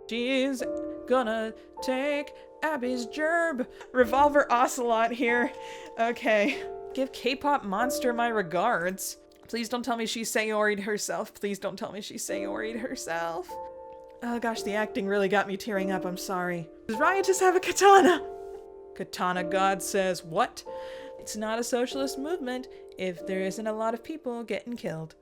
She's gonna take Abby's gerb. Revolver Ocelot here. Okay. Give K-pop monster my regards. Please don't tell me she Sayori'd herself. Please don't tell me she Sayori'd herself. Oh gosh, the acting really got me tearing up. I'm sorry. Does Riot just have a katana? Katana God says, what? It's not a socialist movement if there isn't a lot of people getting killed.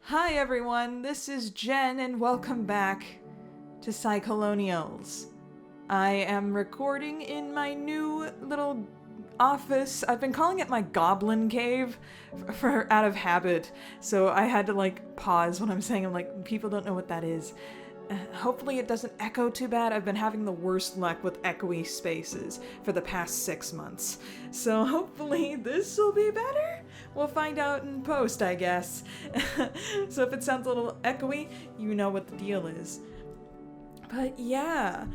Hi everyone, this is Jen and welcome back to Psycholonials. I am recording in my new little office. I've been calling it my goblin cave for out of habit, so I had to like pause when I'm saying I'm like, people don't know what that is. Hopefully it doesn't echo too bad. I've been having the worst luck with echoey spaces for the past 6 months. So hopefully this will be better. We'll find out in post, I guess. So if it sounds a little echoey, you know what the deal is. But yeah,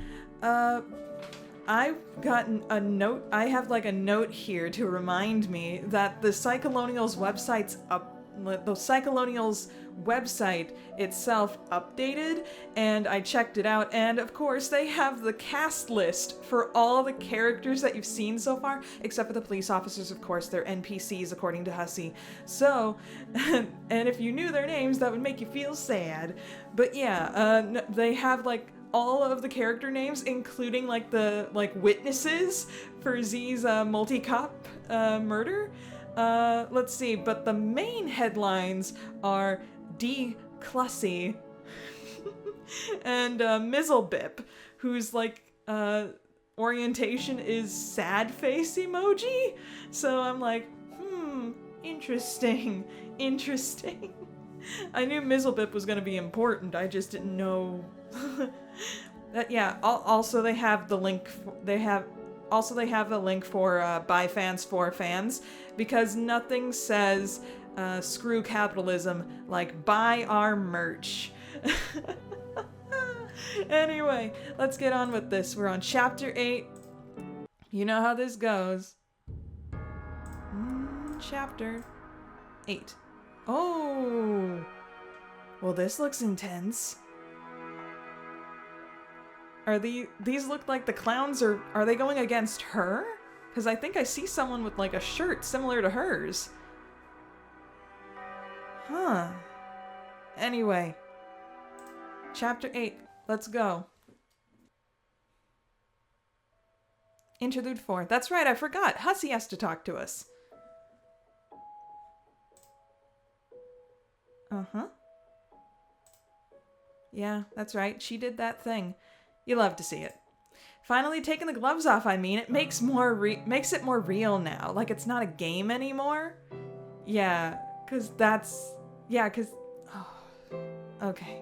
I've gotten a note. I have like a note here to remind me that the Psycholonials website's up. The Psycholonials website itself updated, and I checked it out, and of course they have the cast list for all the characters that you've seen so far, except for the police officers. Of course, they're NPCs according to Hussey. So, and if you knew their names, that would make you feel sad. But yeah, they have like all of the character names, including like the witnesses for Z's multi-cop murder. Let's see, but the main headlines are D. Clussy and Mizzlebip, whose like orientation is sad face emoji. So I'm like, interesting. I knew Mizzlebip was gonna be important, I just didn't know that. Yeah, also they have the link, they have a link for by fans for fans, because nothing says screw capitalism like buy our merch. Anyway, let's get on with this. We're on chapter 8. You know how this goes. Chapter 8. Oh, well, this looks intense. Are these look like the clowns, or are they going against her? Because I think I see someone with like a shirt similar to hers. Huh. Anyway. Chapter 8. Let's go. Interlude 4. That's right, I forgot. Hussey has to talk to us. Uh-huh. Yeah, that's right. She did that thing. You love to see it. Finally taking the gloves off, I mean. It makes it more real now. Like it's not a game anymore. Yeah, oh, okay.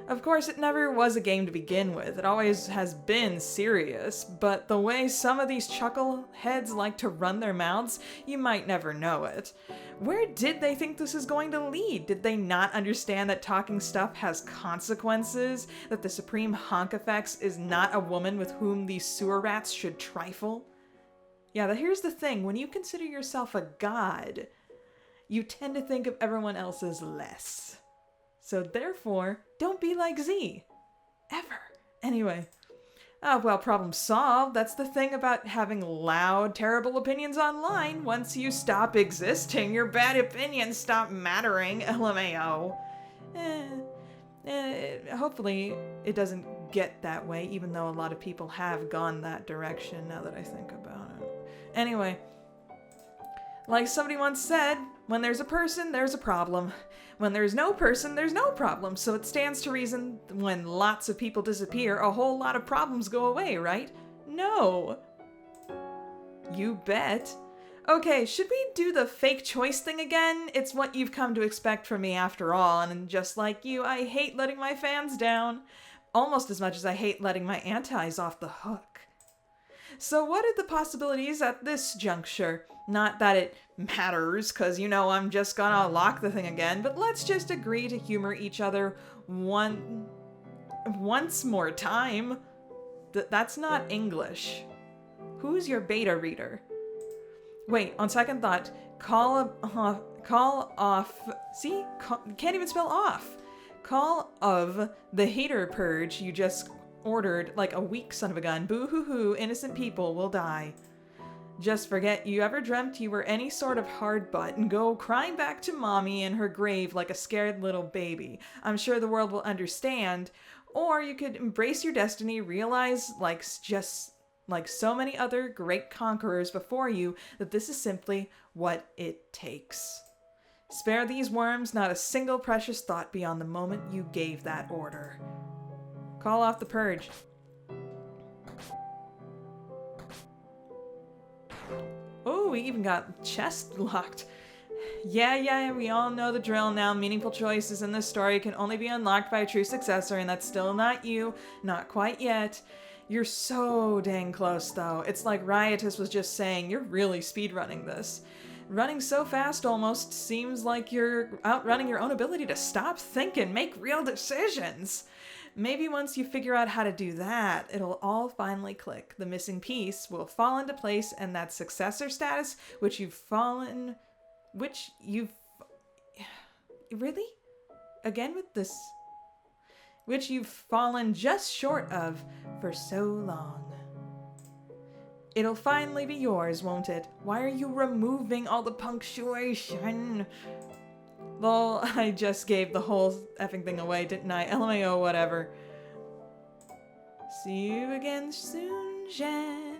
Of course, it never was a game to begin with. It always has been serious, but the way some of these chuckleheads like to run their mouths, you might never know it. Where did they think this is going to lead? Did they not understand that talking stuff has consequences? That the Supreme Honk-Effects is not a woman with whom these sewer rats should trifle? Yeah, but here's the thing. When you consider yourself a god, you tend to think of everyone else as less. So therefore, don't be like Z. Ever. Anyway. Oh, well, problem solved. That's the thing about having loud, terrible opinions online. Once you stop existing, your bad opinions stop mattering. LMAO. Hopefully it doesn't get that way, even though a lot of people have gone that direction now that I think about it. Anyway. Like somebody once said, when there's a person, there's a problem. When there's no person, there's no problem. So it stands to reason when lots of people disappear, a whole lot of problems go away, right? No. You bet. Okay, should we do the fake choice thing again? It's what you've come to expect from me after all, and just like you, I hate letting my fans down. Almost as much as I hate letting my antis off the hook. So what are the possibilities at this juncture? Not that it matters, because, you know, I'm just gonna lock the thing again, but let's just agree to humor each other once more time. That's not English. Who's your beta reader? Wait, on second thought, call off, see? Can't even spell off. Call of the hater purge you just ordered like a weak son of a gun. Boo-hoo-hoo, innocent people will die. Just forget you ever dreamt you were any sort of hard butt and go crying back to mommy in her grave like a scared little baby. I'm sure the world will understand. Or you could embrace your destiny, realize just like so many other great conquerors before you that this is simply what it takes. Spare these worms not a single precious thought beyond the moment you gave that order. Call off the purge. Oh, we even got chest locked. Yeah, we all know the drill now. Meaningful choices in this story can only be unlocked by a true successor, and that's still not you. Not quite yet. You're so dang close, though. It's like Riotous was just saying, you're really speedrunning this. Running so fast almost seems like you're outrunning your own ability to stop, think, and make real decisions. Maybe once you figure out how to do that, it'll all finally click. The missing piece will fall into place, and that successor status, which you've fallen just short of for so long. It'll finally be yours, won't it? Why are you removing all the punctuation? Lol, I just gave the whole effing thing away, didn't I? LMAO, whatever. See you again soon, Jen.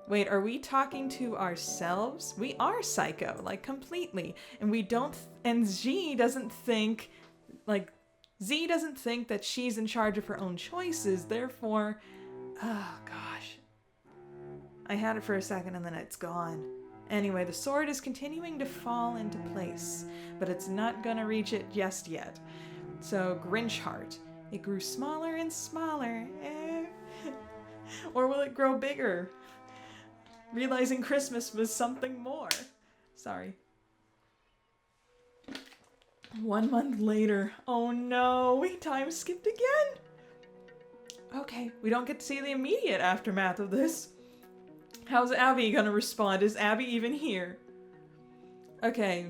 Wait, are we talking to ourselves? We are psycho, like completely. And Z doesn't think that she's in charge of her own choices, therefore, oh gosh. I had it for a second and then it's gone. Anyway, the sword is continuing to fall into place, but it's not gonna reach it just yet. So, Grinch heart. It grew smaller and smaller. Or will it grow bigger? Realizing Christmas was something more. Sorry. 1 month later. Oh no, we time skipped again. Okay, we don't get to see the immediate aftermath of this. How's Abby gonna respond? Is Abby even here? Okay.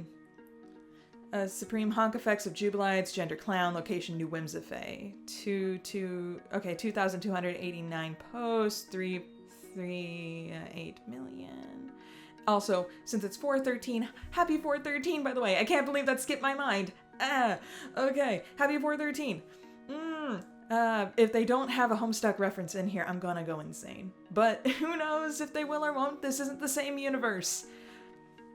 Supreme Honk Effects of Jubilites, Gender Clown, Location New Whimsifay. 2,289 posts, 3.8 million. Also, since it's 4/13, happy 4/13, by the way. I can't believe that skipped my mind. Okay, happy 4/13. If they don't have a Homestuck reference in here, I'm gonna go insane. But who knows if they will or won't? This isn't the same universe.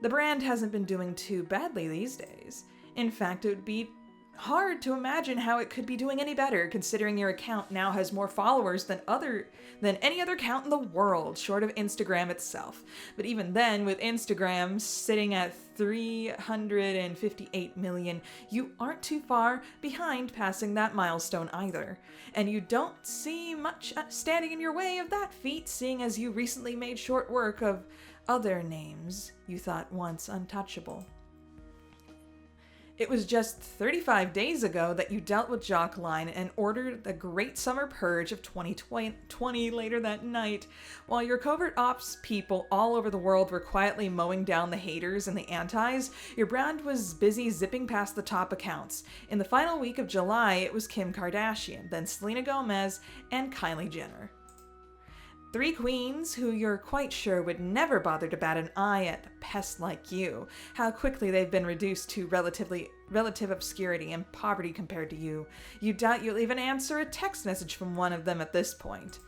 The brand hasn't been doing too badly these days. In fact, it would be hard to imagine how it could be doing any better, considering your account now has more followers than any other account in the world, short of Instagram itself. But even then, with Instagram sitting at 358 million, you aren't too far behind passing that milestone either. And you don't see much standing in your way of that feat, seeing as you recently made short work of other names you thought once untouchable. It was just 35 days ago that you dealt with Jockline and ordered the Great Summer Purge of 2020 later that night. While your covert ops people all over the world were quietly mowing down the haters and the antis, your brand was busy zipping past the top accounts. In the final week of July, it was Kim Kardashian, then Selena Gomez, and Kylie Jenner. 3 queens who you're quite sure would never bother to bat an eye at a pest like you. How quickly they've been reduced to relative obscurity and poverty compared to you. You doubt you'll even answer a text message from one of them at this point.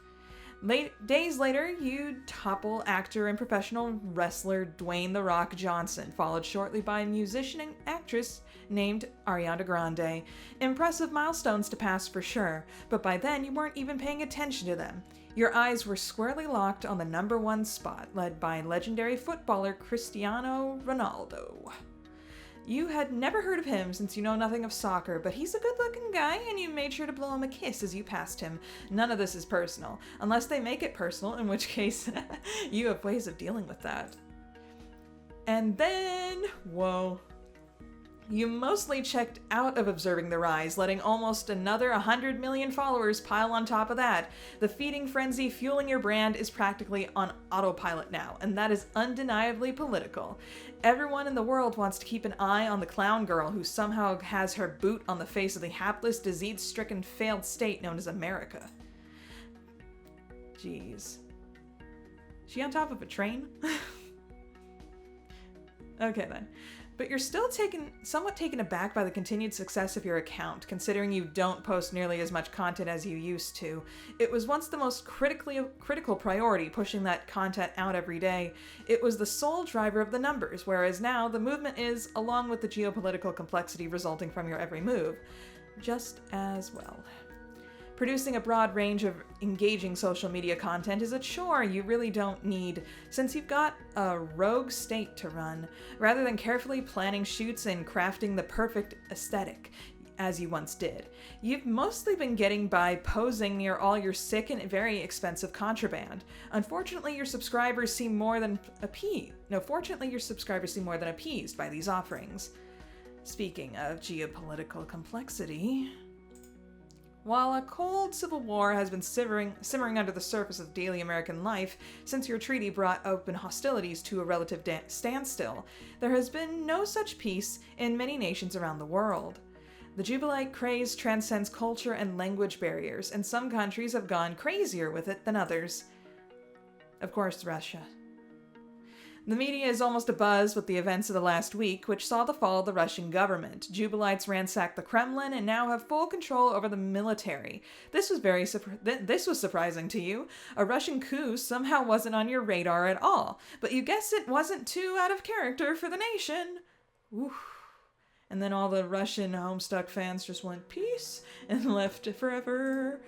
Days later, you'd topple actor and professional wrestler Dwayne "The Rock" Johnson, followed shortly by a musician and actress named Ariana Grande. Impressive milestones to pass for sure, but by then you weren't even paying attention to them. Your eyes were squarely locked on the #1 spot, led by legendary footballer Cristiano Ronaldo. You had never heard of him since you know nothing of soccer, but he's a good-looking guy, and you made sure to blow him a kiss as you passed him. None of this is personal, unless they make it personal, in which case you have ways of dealing with that. And then, whoa. You mostly checked out of observing the rise, letting almost another 100 million followers pile on top of that. The feeding frenzy fueling your brand is practically on autopilot now, and that is undeniably political. Everyone in the world wants to keep an eye on the clown girl who somehow has her boot on the face of the hapless, disease-stricken, failed state known as America. Jeez. She on top of a train? Okay then. But you're still somewhat taken aback by the continued success of your account, considering you don't post nearly as much content as you used to. It was once the most critical priority, pushing that content out every day. It was the sole driver of the numbers, whereas now the movement is, along with the geopolitical complexity resulting from your every move, just as well. Producing a broad range of engaging social media content is a chore you really don't need, since you've got a rogue state to run, rather than carefully planning shoots and crafting the perfect aesthetic, as you once did. You've mostly been getting by posing near all your sick and very expensive contraband. Fortunately, your subscribers seem more than appeased by these offerings. Speaking of geopolitical complexity... While a cold civil war has been simmering under the surface of daily American life since your treaty brought open hostilities to a relative standstill, there has been no such peace in many nations around the world. The Jubilite craze transcends culture and language barriers, and some countries have gone crazier with it than others. Of course, Russia. The media is almost abuzz with the events of the last week, which saw the fall of the Russian government. Jubilites ransacked the Kremlin and now have full control over the military. This was surprising to you. A Russian coup somehow wasn't on your radar at all, but you guessed it wasn't too out of character for the nation. Oof. And then all the Russian Homestuck fans just went peace and left forever.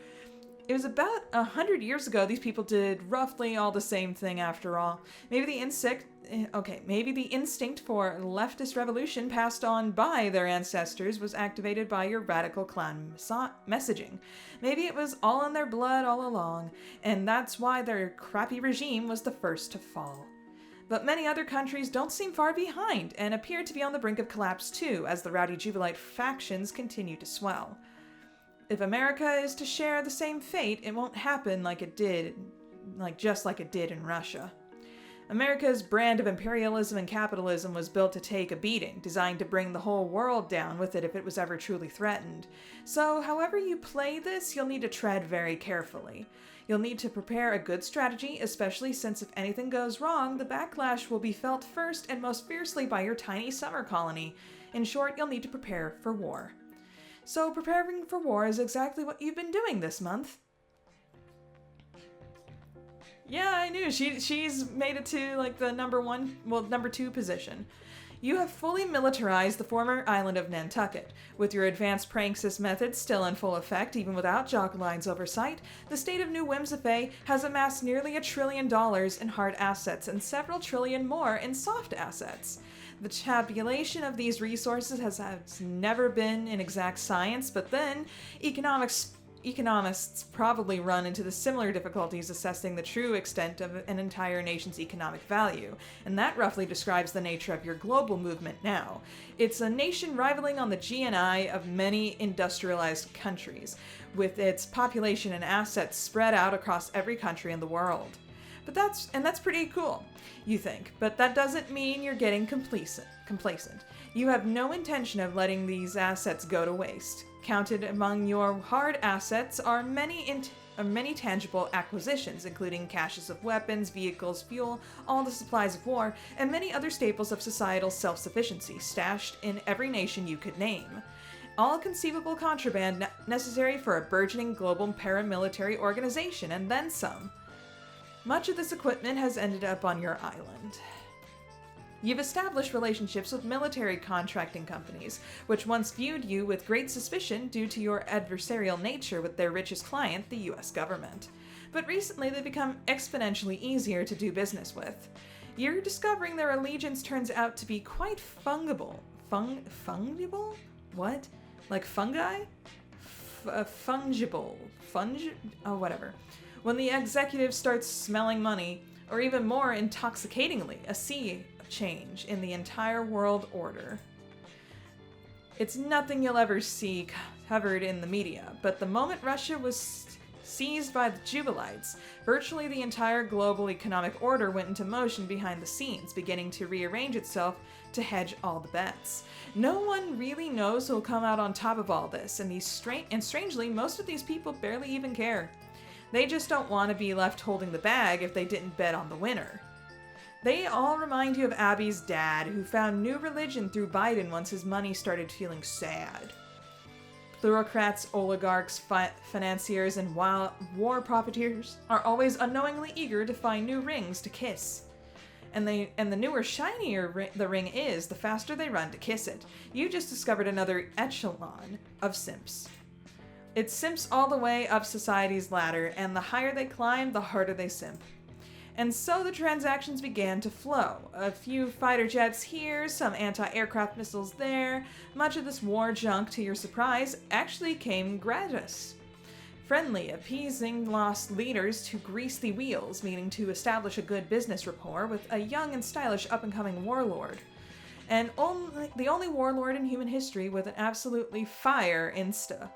It was about 100 years ago these people did roughly all the same thing after all. Maybe the instinct for leftist revolution passed on by their ancestors was activated by your radical clown messaging. Maybe it was all in their blood all along, and that's why their crappy regime was the first to fall. But many other countries don't seem far behind and appear to be on the brink of collapse too, as the rowdy Jubilite factions continue to swell. If America is to share the same fate, it won't happen like it did in Russia. America's brand of imperialism and capitalism was built to take a beating, designed to bring the whole world down with it if it was ever truly threatened. So, however you play this, you'll need to tread very carefully. You'll need to prepare a good strategy, especially since if anything goes wrong, the backlash will be felt first and most fiercely by your tiny summer colony. In short, you'll need to prepare for war. So preparing for war is exactly what you've been doing this month. Yeah, I knew. She's made it to like the number 2 position. You have fully militarized the former island of Nantucket. With your advanced pranksis methods still in full effect, even without Jocoline's oversight, the state of New Whimsifay has amassed nearly $1 trillion in hard assets and several trillion more in soft assets. The tabulation of these resources has never been an exact science, but then economists probably run into the similar difficulties assessing the true extent of an entire nation's economic value, and that roughly describes the nature of your global movement now. It's a nation rivaling on the GNI of many industrialized countries, with its population and assets spread out across every country in the world. But that's pretty cool, you think, but that doesn't mean you're getting complacent. You have no intention of letting these assets go to waste. Counted among your hard assets are many tangible acquisitions, including caches of weapons, vehicles, fuel, all the supplies of war, and many other staples of societal self-sufficiency stashed in every nation you could name. All conceivable contraband necessary for a burgeoning global paramilitary organization, and then some. Much of this equipment has ended up on your island. You've established relationships with military contracting companies, which once viewed you with great suspicion due to your adversarial nature with their richest client, the US government. But recently they've become exponentially easier to do business with. You're discovering their allegiance turns out to be quite fungible. Fungible? What? Like fungi? Fungible. Whatever. When the executive starts smelling money, or even more intoxicatingly, a sea change in the entire world order. It's nothing you'll ever see covered in the media, but the moment Russia was seized by the Jubilites, virtually the entire global economic order went into motion behind the scenes, beginning to rearrange itself to hedge all the bets. No one really knows who'll come out on top of all this, and strangely, most of these people barely even care. They just don't want to be left holding the bag if they didn't bet on the winner. They all remind you of Abby's dad, who found new religion through Biden once his money started feeling sad. Plutocrats, oligarchs, financiers, and war profiteers are always unknowingly eager to find new rings to kiss. And the newer, shinier the ring is, the faster they run to kiss it. You just discovered another echelon of simps. It's simps all the way up society's ladder, and the higher they climb, the harder they simp. And so the transactions began to flow. A few fighter jets here, some anti-aircraft missiles there. Much of this war junk, to your surprise, actually came gratis. Friendly, appeasing lost leaders to grease the wheels, meaning to establish a good business rapport with a young and stylish up-and-coming warlord. And the only warlord in human history with an absolutely fire Insta.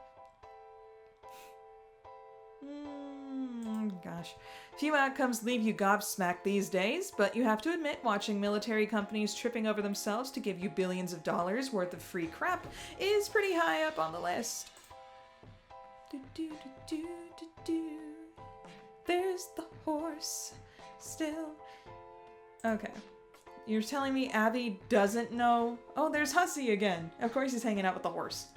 Gosh. Few outcomes leave you gobsmacked these days, but you have to admit watching military companies tripping over themselves to give you billions of dollars worth of free crap is pretty high up on the list. There's the horse still. Okay. You're telling me Abby doesn't know? Oh, there's Hussy again. Of course he's hanging out with the horse.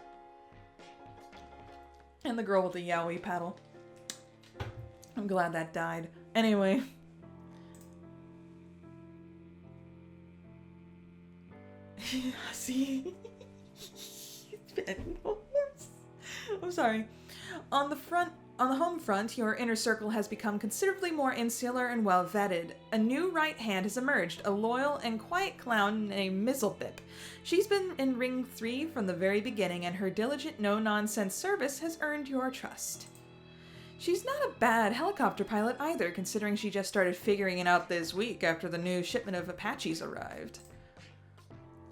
And the girl with the yaoi paddle. I'm glad that died. Anyway. See? I'm sorry. On the home front, your inner circle has become considerably more insular and well vetted. A new right hand has emerged, a loyal and quiet clown named Mizzlebip. She's been in Ring 3 from the very beginning, and her diligent, no-nonsense service has earned your trust. She's not a bad helicopter pilot either, considering she just started figuring it out this week after the new shipment of Apaches arrived.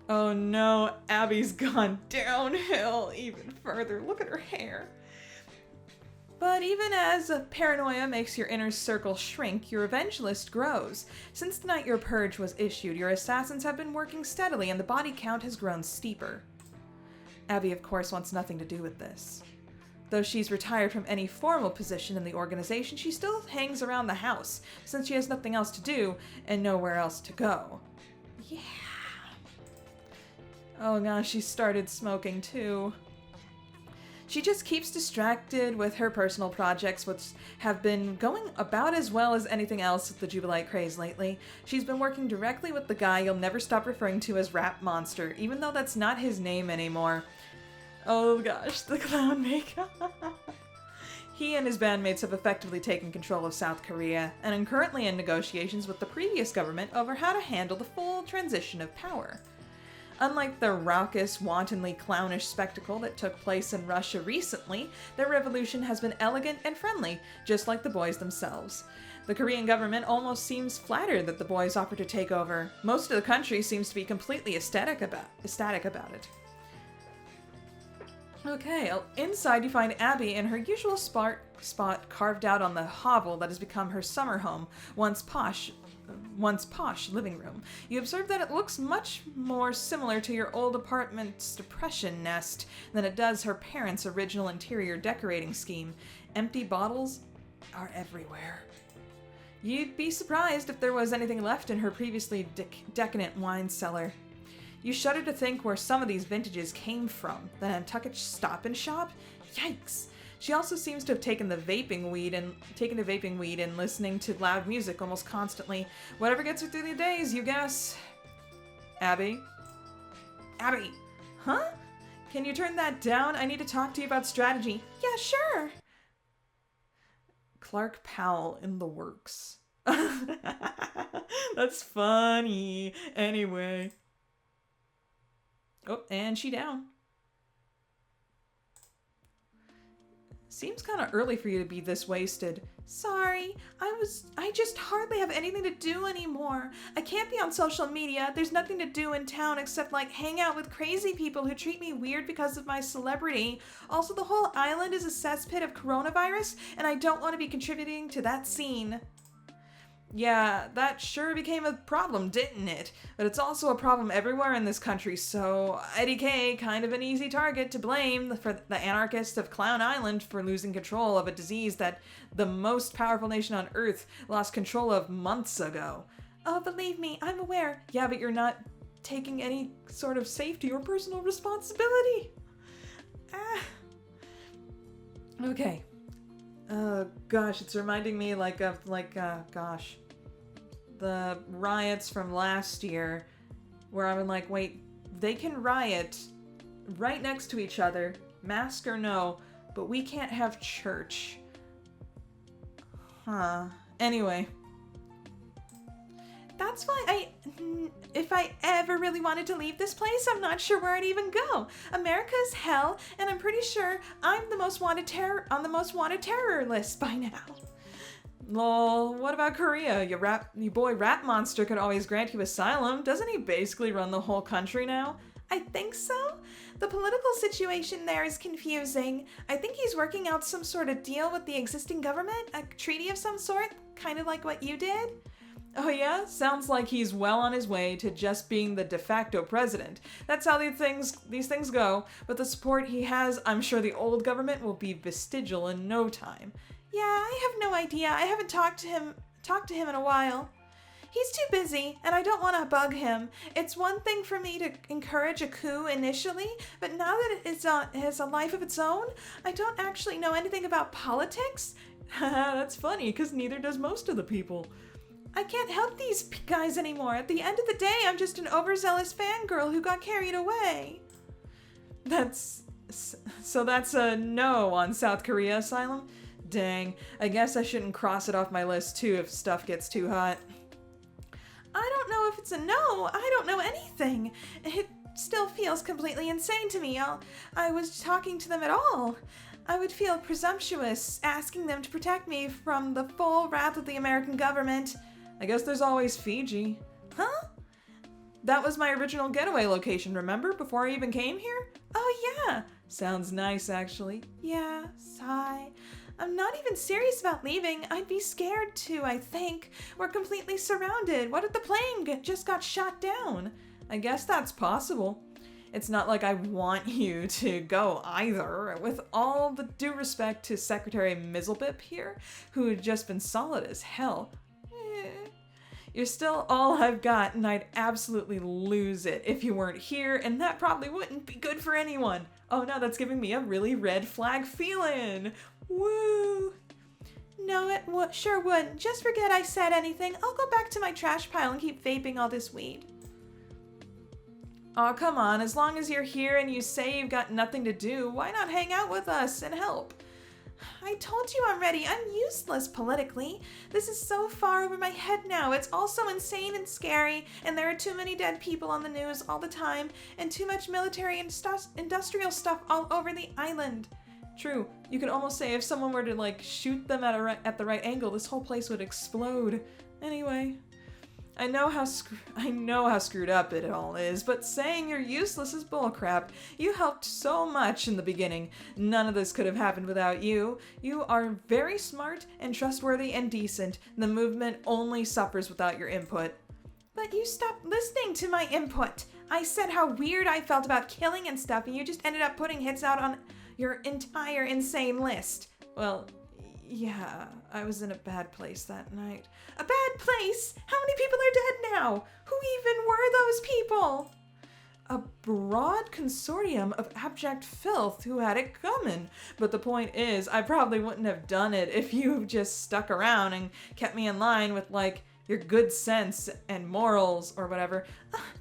Oh no, Abby's gone downhill even further. Look at her hair. But even as paranoia makes your inner circle shrink, your revenge list grows. Since the night your purge was issued, your assassins have been working steadily and the body count has grown steeper. Abby, of course, wants nothing to do with this. Though she's retired from any formal position in the organization, she still hangs around the house, since she has nothing else to do and nowhere else to go. Yeah. Oh gosh, she started smoking too. She just keeps distracted with her personal projects, which have been going about as well as anything else with the Jubilite craze lately. She's been working directly with the guy you'll never stop referring to as Rap Monster, even though that's not his name anymore. Oh gosh, the clown makeup. He and his bandmates have effectively taken control of South Korea, and are currently in negotiations with the previous government over how to handle the full transition of power. Unlike the raucous, wantonly clownish spectacle that took place in Russia recently, their revolution has been elegant and friendly, just like the boys themselves. The Korean government almost seems flattered that the boys offered to take over. Most of the country seems to be completely ecstatic about it. Okay, inside you find Abby in her usual spot carved out on the hovel that has become her summer home, once posh living room. You observe that it looks much more similar to your old apartment's depression nest than it does her parents' original interior decorating scheme. Empty bottles are everywhere. You'd be surprised if there was anything left in her previously decadent wine cellar. You shudder to think where some of these vintages came from. The Nantucket Stop and Shop? Yikes! She also seems to have taken to vaping weed and listening to loud music almost constantly. Whatever gets her through the days, you guess. Abby? Abby! Huh? Can you turn that down? I need to talk to you about strategy. Yeah, sure! Clark Powell in the works. That's funny. Anyway. Oh, and she down. Seems kind of early for you to be this wasted. Sorry, I just hardly have anything to do anymore. I can't be on social media. There's nothing to do in town except like hang out with crazy people who treat me weird because of my celebrity. Also, the whole island is a cesspit of coronavirus, and I don't want to be contributing to that scene. Yeah, that sure became a problem, didn't it? But it's also a problem everywhere in this country, so IDK kind of an easy target to blame for the anarchists of Clown Island for losing control of a disease that the most powerful nation on Earth lost control of months ago. Oh, believe me, I'm aware. Yeah, but you're not taking any sort of safety or personal responsibility. Okay. Gosh, it's reminding me gosh, the riots from last year, where I'm like, wait, they can riot right next to each other, mask or no, but we can't have church. Anyway. That's why if I ever really wanted to leave this place, I'm not sure where I'd even go. America is hell, and I'm pretty sure I'm on the most wanted terror list by now. Lol, what about Korea? Your boy Rat Monster could always grant you asylum. Doesn't he basically run the whole country now? I think so. The political situation there is confusing. I think he's working out some sort of deal with the existing government, a treaty of some sort, kind of like what you did. Oh yeah? Sounds like he's well on his way to just being the de facto president. That's how these things go. With the support he has, I'm sure the old government will be vestigial in no time. Yeah, I have no idea. I haven't talked to him in a while. He's too busy, and I don't want to bug him. It's one thing for me to encourage a coup initially, but now that it has a life of its own, I don't actually know anything about politics. That's funny, because neither does most of the people. I can't help these guys anymore. At the end of the day, I'm just an overzealous fangirl who got carried away. That's a no on South Korea asylum? Dang, I guess I shouldn't cross it off my list too if stuff gets too hot. I don't know if it's a no. I don't know anything. It still feels completely insane to me. I was talking to them at all. I would feel presumptuous asking them to protect me from the full wrath of the American government. I guess there's always Fiji. Huh? That was my original getaway location, remember? Before I even came here? Oh yeah. Sounds nice, actually. Yeah, sigh. I'm not even serious about leaving. I'd be scared too, I think. We're completely surrounded. What if the plane just got shot down? I guess that's possible. It's not like I want you to go either. With all the due respect to Secretary Mizzlebip here, who had just been solid as hell. You're still all I've got, and I'd absolutely lose it if you weren't here, and that probably wouldn't be good for anyone. Oh no, that's giving me a really red flag feeling. Woo! No, it sure wouldn't. Just forget I said anything. I'll go back to my trash pile and keep vaping all this weed. Aw, come on. As long as you're here and you say you've got nothing to do, why not hang out with us and help? I told you already, I'm useless politically. This is so far over my head now. It's all so insane and scary, and there are too many dead people on the news all the time, and too much military and industrial stuff all over the island. True, you could almost say if someone were to shoot them at the right angle, this whole place would explode. Anyway, I know how screwed up it all is, but saying you're useless is bullcrap. You helped so much in the beginning. None of this could have happened without you. You are very smart and trustworthy and decent. The movement only suffers without your input. But you stopped listening to my input. I said how weird I felt about killing and stuff, and you just ended up putting hits out on your entire insane list. Well, yeah, I was in a bad place that night. A bad place? How many people are dead now? Who even were those people? A broad consortium of abject filth who had it coming. But the point is, I probably wouldn't have done it if you just stuck around and kept me in line with, your good sense and morals or whatever.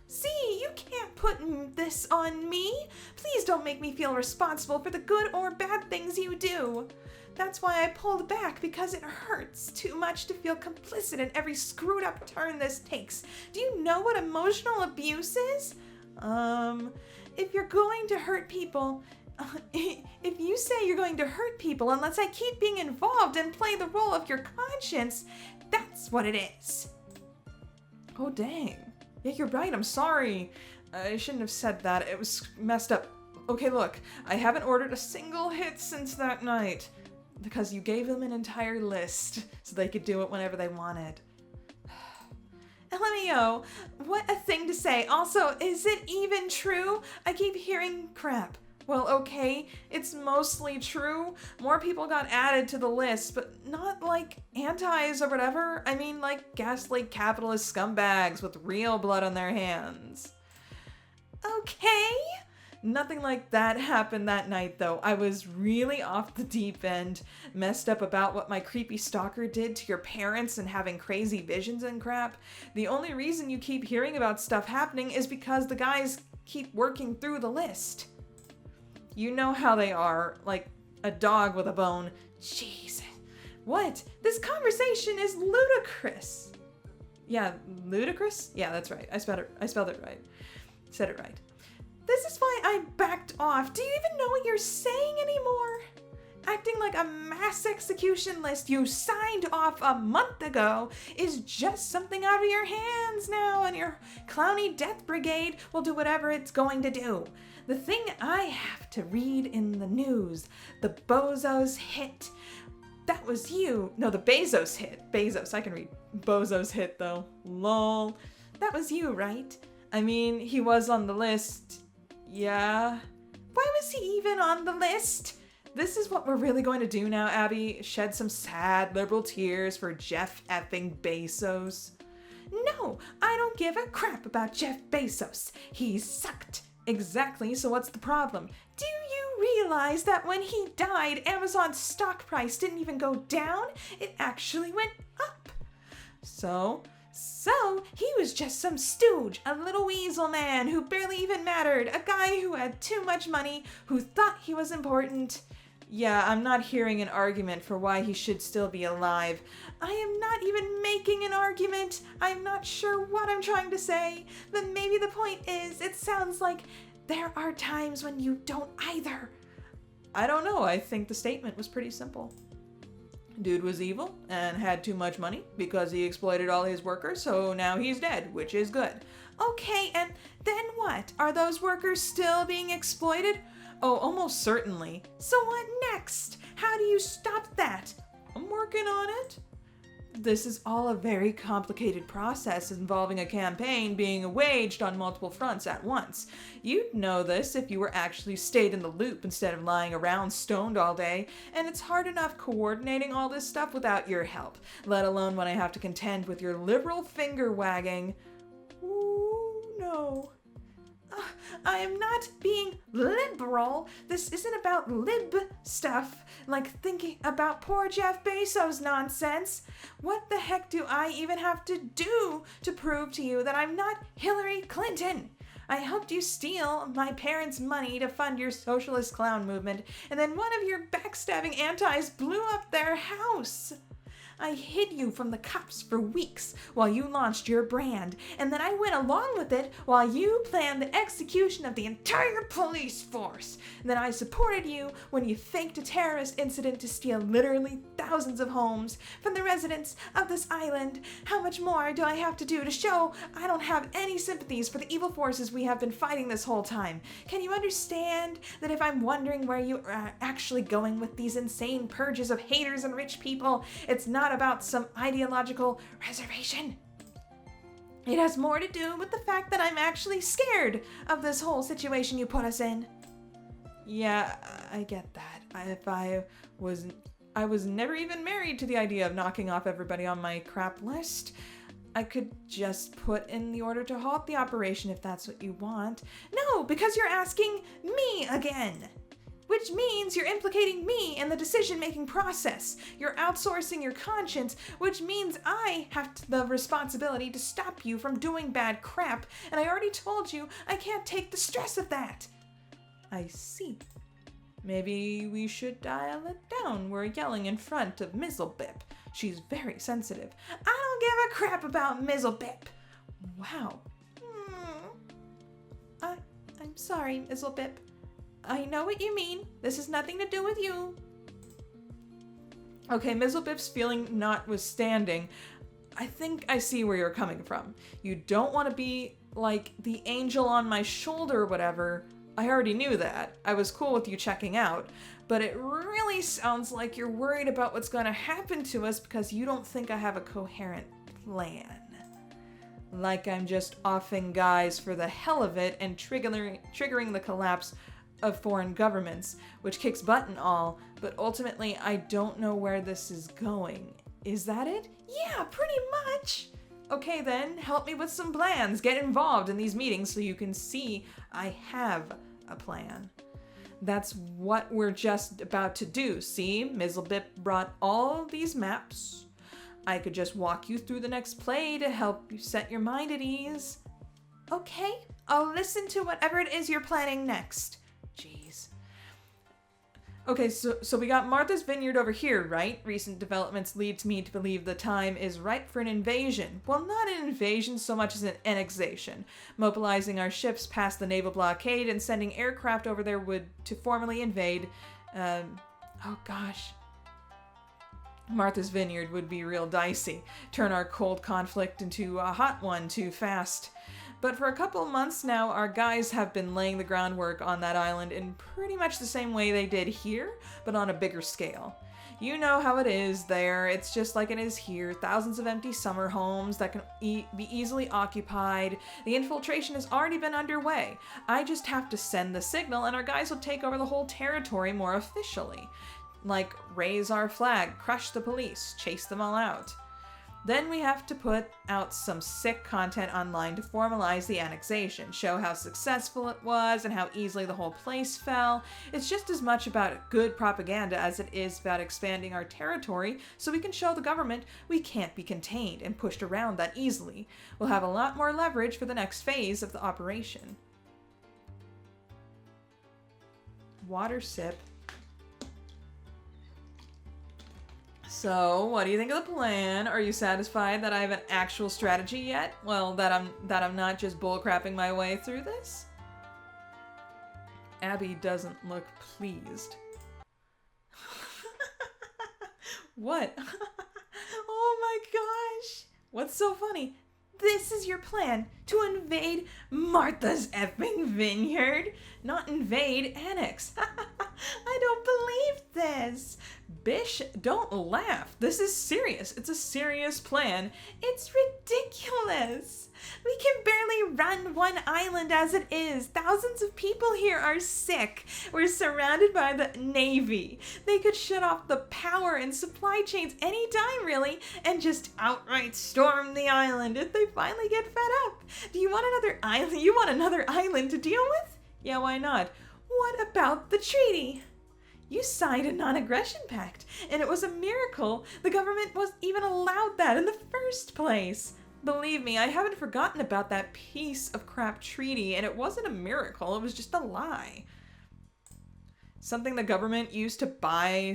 See, you can't put this on me. Please don't make me feel responsible for the good or bad things you do. That's why I pulled back, because it hurts too much to feel complicit in every screwed up turn this takes. Do you know what emotional abuse is? If you're going to hurt people, If you say you're going to hurt people unless I keep being involved and play the role of your conscience, that's what it is. Oh, dang. Yeah, you're right. I'm sorry. I shouldn't have said that. It was messed up. Okay, look. I haven't ordered a single hit since that night. Because you gave them an entire list so they could do it whenever they wanted. LMAO, what a thing to say. Also, is it even true? I keep hearing crap. Well, okay, it's mostly true. More people got added to the list, but not like antis or whatever. I mean like ghastly capitalist scumbags with real blood on their hands. Okay. Nothing like that happened that night, though. I was really off the deep end, messed up about what my creepy stalker did to your parents and having crazy visions and crap. The only reason you keep hearing about stuff happening is because the guys keep working through the list. You know how they are, like a dog with a bone. Jeez. What? This conversation is ludicrous. Yeah, ludicrous? Yeah, that's right. I spelled it right. Said it right. This is why I backed off. Do you even know what you're saying anymore? Acting like a mass execution list you signed off a month ago is just something out of your hands now, and your clowny death brigade will do whatever it's going to do. The thing I have to read in the news, the Bozos hit. That was you. No, the Bezos hit. Bezos, I can read. Bozos hit though. Lol. That was you, right? I mean, he was on the list. Yeah. Why was he even on the list? This is what we're really going to do now, Abby. Shed some sad liberal tears for Jeff effing Bezos. No, I don't give a crap about Jeff Bezos. He sucked. Exactly, so what's the problem? Do you realize that when he died, Amazon's stock price didn't even go down? It actually went up. So he was just some stooge, a little weasel man who barely even mattered, a guy who had too much money, who thought he was important. Yeah, I'm not hearing an argument for why he should still be alive. I am not even making an argument. I'm not sure what I'm trying to say, but maybe the point is, it sounds like there are times when you don't either. I don't know. I think the statement was pretty simple. Dude was evil and had too much money because he exploited all his workers, so now he's dead, which is good. Okay, and then what? Are those workers still being exploited? Oh, almost certainly. So what next? How do you stop that? I'm working on it. This is all a very complicated process involving a campaign being waged on multiple fronts at once. You'd know this if you were actually stayed in the loop instead of lying around stoned all day, and it's hard enough coordinating all this stuff without your help, let alone when I have to contend with your liberal finger wagging. Ooh, no. I am not being liberal. This isn't about lib stuff, like thinking about poor Jeff Bezos nonsense. What the heck do I even have to do to prove to you that I'm not Hillary Clinton? I helped you steal my parents' money to fund your socialist clown movement, and then one of your backstabbing antis blew up their house. I hid you from the cops for weeks while you launched your brand, and then I went along with it while you planned the execution of the entire police force. And then I supported you when you faked a terrorist incident to steal literally thousands of homes from the residents of this island. How much more do I have to do to show I don't have any sympathies for the evil forces we have been fighting this whole time? Can you understand that if I'm wondering where you are actually going with these insane purges of haters and rich people, it's not about some ideological reservation? It has more to do with the fact that I'm actually scared of this whole situation you put us in. Yeah, I get that. I was never even married to the idea of knocking off everybody on my crap list. I could just put in the order to halt the operation if that's what you want. No, because you're asking me again. Which means you're implicating me in the decision-making process. You're outsourcing your conscience, which means I have the responsibility to stop you from doing bad crap, and I already told you I can't take the stress of that. I see. Maybe we should dial it down. We're yelling in front of Mizzlebip. She's very sensitive. I don't give a crap about Mizzlebip. Wow. I'm sorry, Mizzlebip. I know what you mean. This has nothing to do with you. Okay, Mizzlebiff's feeling notwithstanding, I think I see where you're coming from. You don't want to be like the angel on my shoulder or whatever. I already knew that. I was cool with you checking out. But it really sounds like you're worried about what's going to happen to us because you don't think I have a coherent plan. Like I'm just offing guys for the hell of it and triggering the collapse of foreign governments, which kicks butt and all, but ultimately I don't know where this is going. Is that it? Yeah, pretty much. Okay then, help me with some plans. Get involved in these meetings so you can see I have a plan. That's what we're just about to do. See, Mizzlebiff brought all these maps. I could just walk you through the next play to help you set your mind at ease. Okay, I'll listen to whatever it is you're planning next. Jeez. Okay, so we got Martha's Vineyard over here, right? Recent developments lead me to believe the time is ripe for an invasion. Well, not an invasion so much as an annexation. Mobilizing our ships past the naval blockade and sending aircraft over there to formally invade. Oh gosh. Martha's Vineyard would be real dicey. Turn our cold conflict into a hot one too fast. But for a couple of months now, our guys have been laying the groundwork on that island in pretty much the same way they did here, but on a bigger scale. You know how it is there. It's just like it is here. Thousands of empty summer homes that can be easily occupied. The infiltration has already been underway. I just have to send the signal and our guys will take over the whole territory more officially. Like raise our flag, crush the police, chase them all out. Then we have to put out some sick content online to formalize the annexation, show how successful it was and how easily the whole place fell. It's just as much about good propaganda as it is about expanding our territory so we can show the government we can't be contained and pushed around that easily. We'll have a lot more leverage for the next phase of the operation. Water sip. So, what do you think of the plan? Are you satisfied that I have an actual strategy yet? Well, that I'm not just bullcrapping my way through this? Abby doesn't look pleased. What? Oh my gosh! What's so funny? This is your plan, to invade Martha's effing vineyard. Not invade, annex. I don't believe this. Bish, don't laugh. This is serious. It's a serious plan. It's ridiculous. We can barely run one island as it is. Thousands of people here are sick. We're surrounded by the Navy. They could shut off the power and supply chains anytime, really, and just outright storm the island if they finally get fed up. Do you want another island? You want another island to deal with? Yeah, why not? What about the treaty? You signed a non-aggression pact, and it was a miracle the government was even allowed that in the first place. Believe me, I haven't forgotten about that piece of crap treaty, and it wasn't a miracle, it was just a lie. Something the government used to buy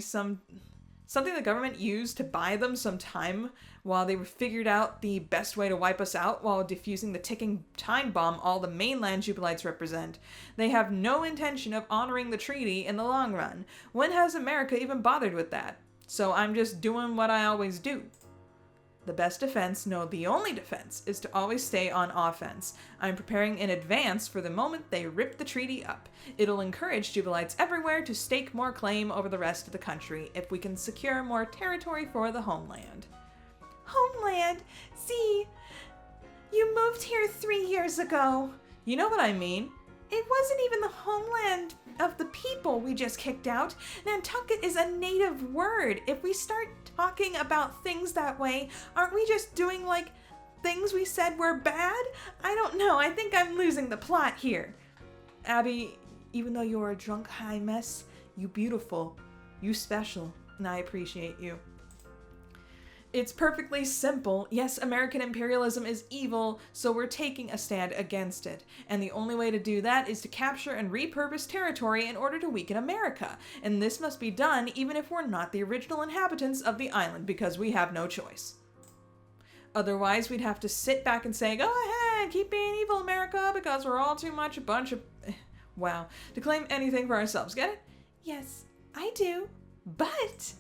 them some time while they figured out the best way to wipe us out while defusing the ticking time bomb all the mainland Jubilites represent. They have no intention of honoring the treaty in the long run. When has America even bothered with that? So I'm just doing what I always do. The best defense, no, the only defense, is to always stay on offense. I'm preparing in advance for the moment they rip the treaty up. It'll encourage Jubilites everywhere to stake more claim over the rest of the country if we can secure more territory for the homeland. Homeland? See, you moved here 3 years ago. You know what I mean. It wasn't even the homeland of the people we just kicked out. Nantucket is a native word. If we start talking about things that way, aren't we just doing like things we said were bad? I don't know. I think I'm losing the plot here. Abby, even though you're a drunk high mess, you beautiful, you special, and I appreciate you. It's perfectly simple. Yes, American imperialism is evil, so we're taking a stand against it. And the only way to do that is to capture and repurpose territory in order to weaken America. And this must be done even if we're not the original inhabitants of the island, because we have no choice. Otherwise, we'd have to sit back and say, go ahead, keep being evil, America, because we're all too much a bunch of... Wow. To claim anything for ourselves, get it? Yes, I do. But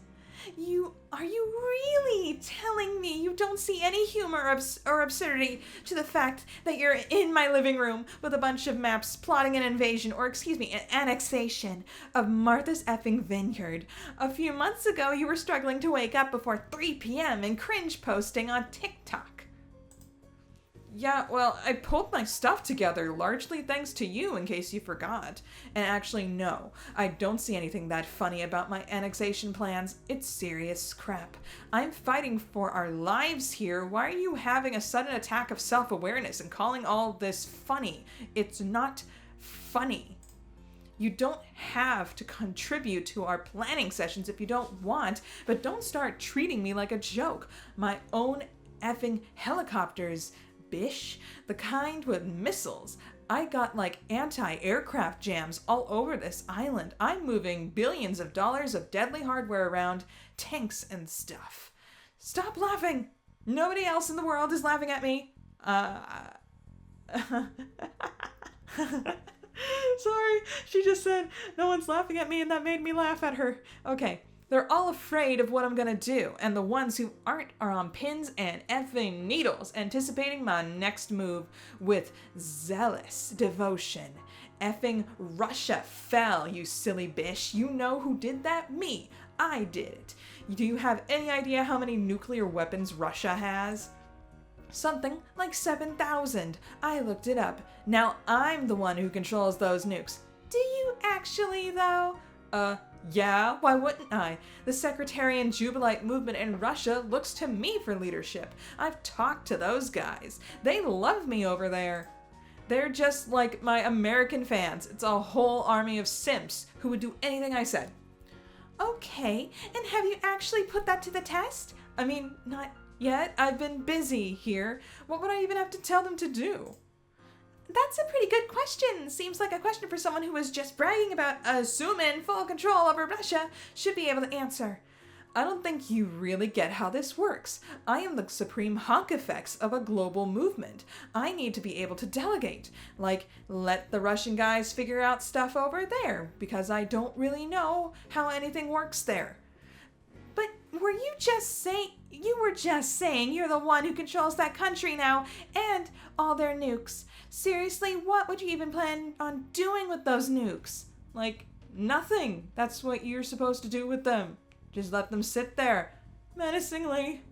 are you really telling me you don't see any humor or absurdity to the fact that you're in my living room with a bunch of maps plotting an invasion, or excuse me, an annexation of Martha's effing Vineyard? A few months ago, you were struggling to wake up before 3 p.m. and cringe posting on TikTok. Yeah, well, I pulled my stuff together largely thanks to you, in case you forgot. And actually, no, I don't see anything that funny about my annexation plans. It's serious crap. I'm fighting for our lives here. Why are you having a sudden attack of self-awareness and calling all this funny? It's not funny. You don't have to contribute to our planning sessions if you don't want, but don't start treating me like a joke. My own effing helicopters, bish, the kind with missiles. I got like anti-aircraft jams all over this island. I'm moving billions of dollars of deadly hardware around, tanks and stuff. Stop laughing. Nobody else in the world is laughing at me. Sorry, she just said no one's laughing at me and that made me laugh at her. Okay. They're all afraid of what I'm gonna do, and the ones who aren't are on pins and effing needles, anticipating my next move with zealous devotion. Effing Russia fell, you silly bish. You know who did that? Me. I did it. Do you have any idea how many nuclear weapons Russia has? Something like 7,000. I looked it up. Now I'm the one who controls those nukes. Do you actually, though? Yeah, why wouldn't I? The sectarian Jubilite movement in Russia looks to me for leadership. I've talked to those guys. They love me over there. They're just like my American fans. It's a whole army of simps who would do anything I said. Okay, and have you actually put that to the test? I mean, not yet. I've been busy here. What would I even have to tell them to do? That's a pretty good question. Seems like a question for someone who was just bragging about assuming full control over Russia should be able to answer. I don't think you really get how this works. I am the supreme honk effects of a global movement. I need to be able to delegate. Like, let the Russian guys figure out stuff over there, because I don't really know how anything works there. But were you just saying... You were just saying you're the one who controls that country now, and all their nukes. Seriously, what would you even plan on doing with those nukes? Like, nothing. That's what you're supposed to do with them. Just let them sit there, menacingly.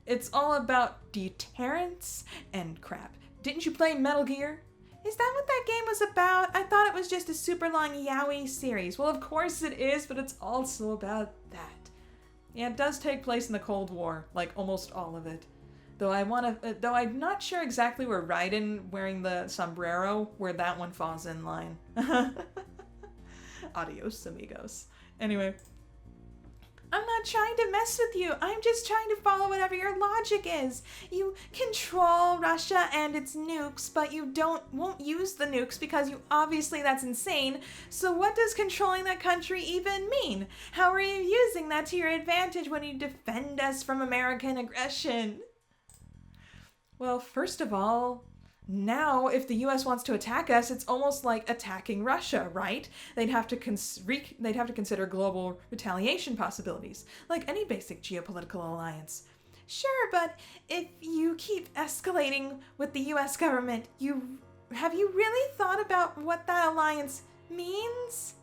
It's all about deterrence and crap. Didn't you play Metal Gear? Is that what that game was about? I thought it was just a super long yaoi series. Well, of course it is, but it's also about that. Yeah, it does take place in the Cold War, like almost all of it. Though I'm not sure exactly where Raiden wearing the sombrero, where that one falls in line. Adios, amigos. Anyway. I'm not trying to mess with you. I'm just trying to follow whatever your logic is. You control Russia and its nukes, but you won't use the nukes because obviously that's insane. So what does controlling that country even mean? How are you using that to your advantage when you defend us from American aggression? Well, first of all, now, if the U.S. wants to attack us, it's almost like attacking Russia, right? They'd have to consider global retaliation possibilities, like any basic geopolitical alliance. Sure, but if you keep escalating with the U.S. government, have you really thought about what that alliance means?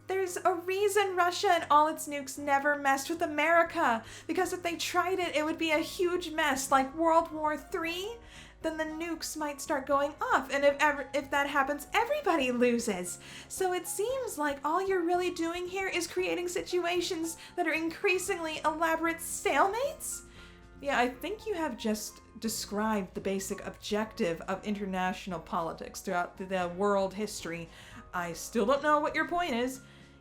There's a reason Russia and all its nukes never messed with America, because if they tried it, it would be a huge mess, like World War III. Then the nukes might start going off, and if that happens, everybody loses. So it seems like all you're really doing here is creating situations that are increasingly elaborate stalemates? Yeah, I think you have just described the basic objective of international politics throughout the world history. I still don't know what your point is.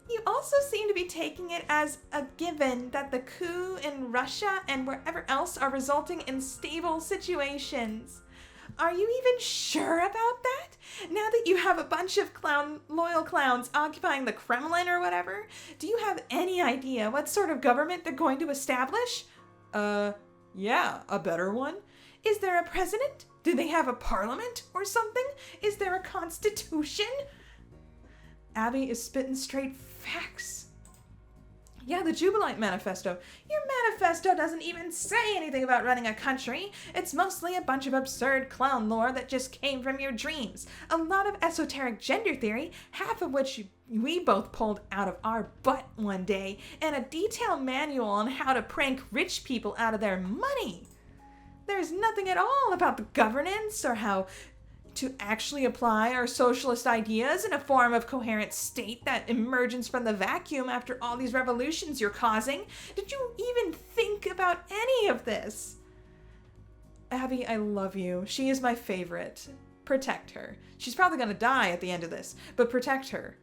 You also seem to be taking it as a given that the coup in Russia and wherever else are resulting in stable situations. Are you even sure about that? Now that you have a bunch of loyal clowns occupying the Kremlin or whatever, do you have any idea what sort of government they're going to establish? Yeah, a better one. Is there a president? Do they have a parliament or something? Is there a constitution? Abby is spitting straight facts. Yeah, the Jubilite Manifesto. Your manifesto doesn't even say anything about running a country. It's mostly a bunch of absurd clown lore that just came from your dreams. A lot of esoteric gender theory, half of which we both pulled out of our butt one day, and a detailed manual on how to prank rich people out of their money. There's nothing at all about the governance or how to actually apply our socialist ideas in a form of coherent state that emerges from the vacuum after all these revolutions you're causing. Did you even think about any of this? Abby, I love you. She is my favorite. Protect her. She's probably gonna die at the end of this, but protect her.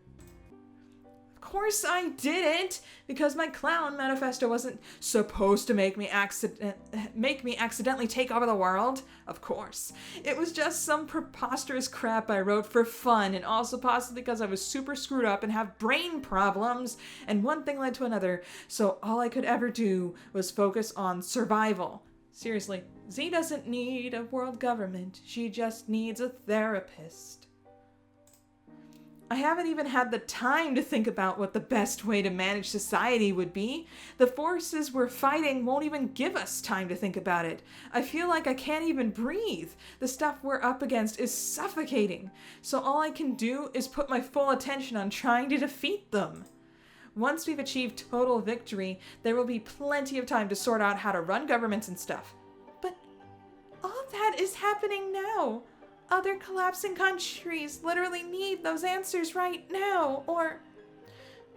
Of course I didn't, because my clown manifesto wasn't supposed to make me accidentally take over the world. Of course. It was just some preposterous crap I wrote for fun, and also possibly because I was super screwed up and have brain problems, and one thing led to another, so all I could ever do was focus on survival. Seriously, Z doesn't need a world government. She just needs a therapist. I haven't even had the time to think about what the best way to manage society would be. The forces we're fighting won't even give us time to think about it. I feel like I can't even breathe. The stuff we're up against is suffocating. So all I can do is put my full attention on trying to defeat them. Once we've achieved total victory, there will be plenty of time to sort out how to run governments and stuff. But all that is happening now. Other collapsing countries literally need those answers right now, or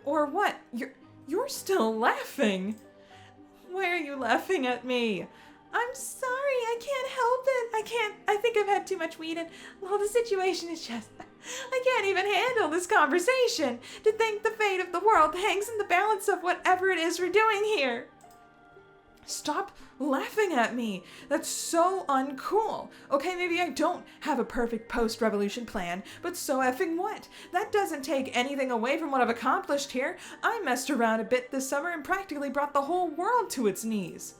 what? You're still laughing. Why are you laughing at me? I'm sorry, I can't help it. I think I've had too much weed and, well, the situation is just, I can't even handle this conversation. To think the fate of the world hangs in the balance of whatever it is we're doing here. Stop laughing at me. That's so uncool. Okay, maybe I don't have a perfect post-revolution plan, but so effing what? That doesn't take anything away from what I've accomplished here. I messed around a bit this summer and practically brought the whole world to its knees.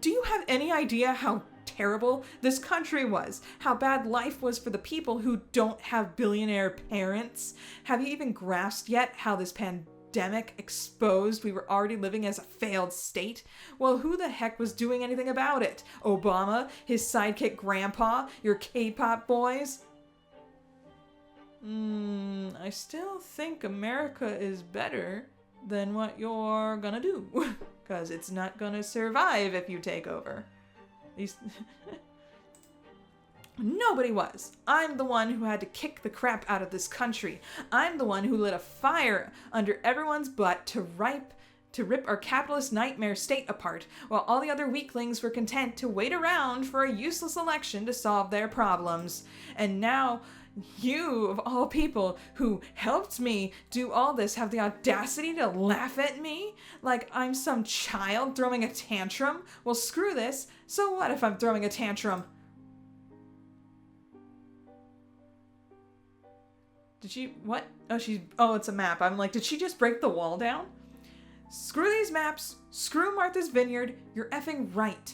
Do you have any idea how terrible this country was? How bad life was for the people who don't have billionaire parents? Have you even grasped yet how this pandemic exposed we were already living as a failed state? Well, who the heck was doing anything about it? Obama? His sidekick grandpa? Your K-pop boys? I still think America is better than what you're gonna do. Because it's not gonna survive if you take over. At least nobody was. I'm the one who had to kick the crap out of this country. I'm the one who lit a fire under everyone's butt to rip our capitalist nightmare state apart, while all the other weaklings were content to wait around for a useless election to solve their problems. And now, you, of all people, who helped me do all this, have the audacity to laugh at me? Like I'm some child throwing a tantrum? Well, screw this. So what if I'm throwing a tantrum? Did she, what? Oh, it's a map. I'm like, did she just break the wall down? Screw these maps. Screw Martha's Vineyard. You're effing right.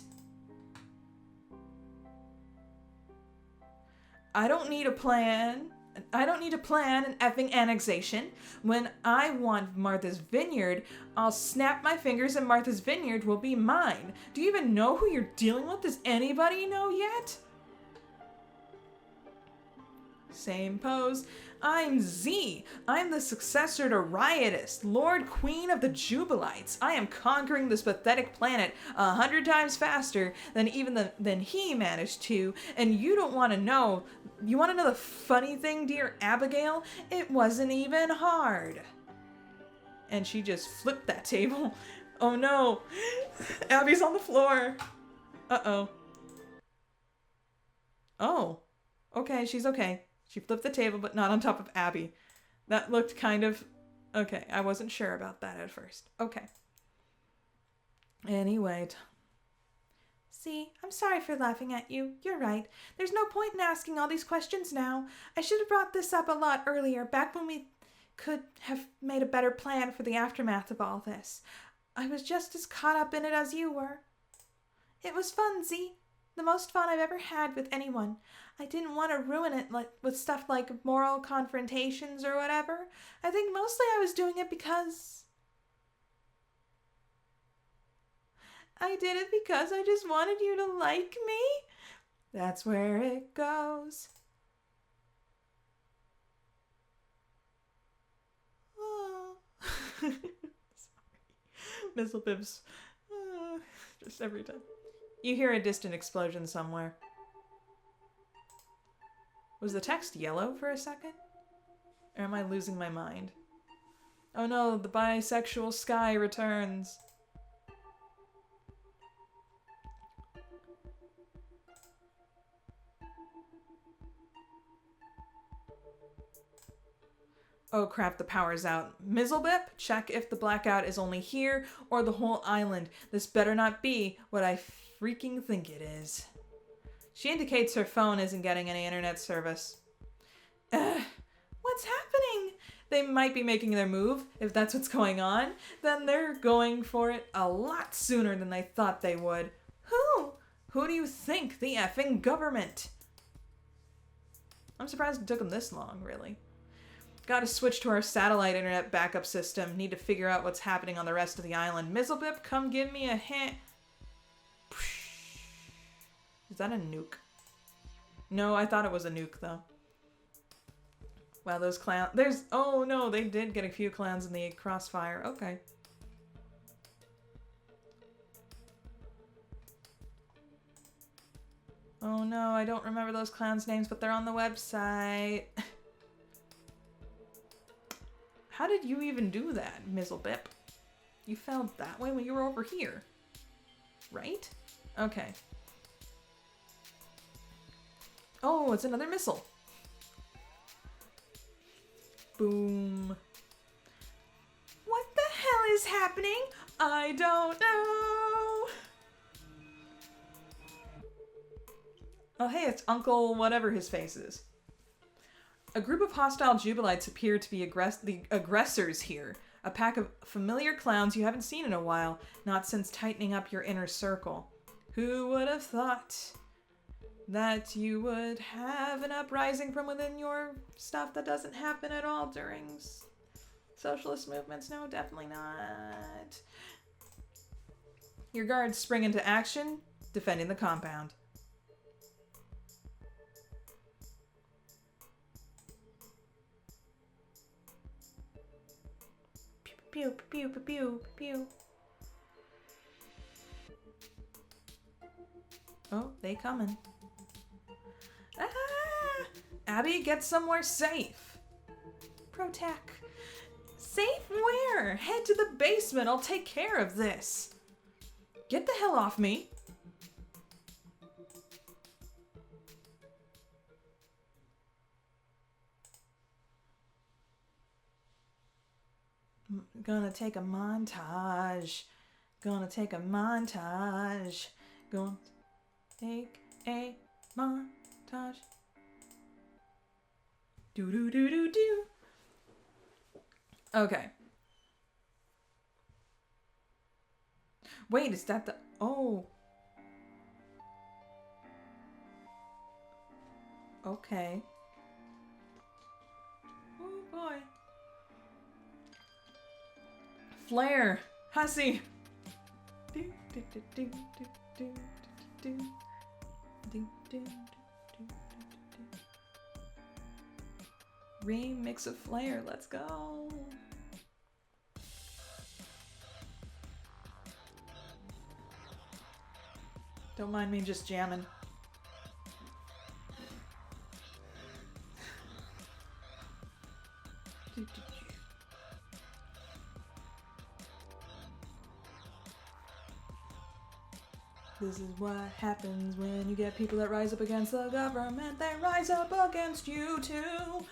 I don't need a plan. I don't need to plan an effing annexation. When I want Martha's Vineyard, I'll snap my fingers and Martha's Vineyard will be mine. Do you even know who you're dealing with? Does anybody know yet? Same pose. I'm Z. I'm the successor to Riotous, Lord Queen of the Jubilites. I am conquering this pathetic planet 100 times faster than than he managed to. And you don't want to know. You want to know the funny thing, dear Abigail? It wasn't even hard. And she just flipped that table. Oh no. Abby's on the floor. Uh-oh. Oh. Okay, she's okay. She flipped the table, but not on top of Abby. That looked kind of... Okay, I wasn't sure about that at first. Okay. Anyway. See, I'm sorry for laughing at you. You're right. There's no point in asking all these questions now. I should have brought this up a lot earlier, back when we could have made a better plan for the aftermath of all this. I was just as caught up in it as you were. It was fun, Z. The most fun I've ever had with anyone. I didn't want to ruin it with stuff like moral confrontations or whatever. I think mostly I was doing it because... I did it because I just wanted you to like me. That's where it goes. Oh. Sorry. Mistlepips. Just every time. You hear a distant explosion somewhere. Was the text yellow for a second? Or am I losing my mind? Oh no, the bisexual sky returns. Oh crap, the power's out. Mizzlebip, check if the blackout is only here or the whole island. This better not be what I freaking think it is. She indicates her phone isn't getting any internet service. What's happening? They might be making their move. If that's what's going on, then they're going for it a lot sooner than they thought they would. Who? Who do you think? The effing government. I'm surprised it took them this long, really. Gotta switch to our satellite internet backup system. Need to figure out what's happening on the rest of the island. Mizzlebip, come give me a hand. Is that a nuke? No, I thought it was a nuke, though. Wow, those clowns... Oh, no, they did get a few clowns in the crossfire. Okay. Oh, no, I don't remember those clowns' names, but they're on the website. How did you even do that, Mizzlebip? You fell that way when you were over here. Right? Okay. Oh, it's another missile. Boom. What the hell is happening? I don't know. Oh, hey, it's Uncle whatever his face is. A group of hostile Jubilites appear to be the aggressors here. A pack of familiar clowns you haven't seen in a while, not since tightening up your inner circle. Who would have thought that you would have an uprising from within your stuff that doesn't happen at all during socialist movements? No, definitely not. Your guards spring into action, defending the compound. Pew, pew, pew, pew, pew. Oh, they coming. Ah! Abby, get somewhere safe. Protect. Safe where? Head to the basement. I'll take care of this. Get the hell off me. Gonna take a montage. Gonna take a montage. Gonna take a montage. Do do do do do. Okay. Wait, is that the... Oh. Okay. Oh boy. Flare! Hussy! Remix of Flare, let's go! Don't mind me just jamming. This is what happens when you get people that rise up against the government. They rise up against you too.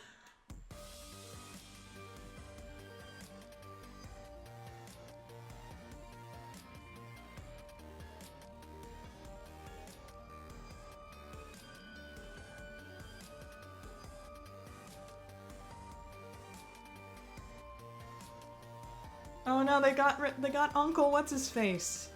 Oh no, they got Uncle what's his face.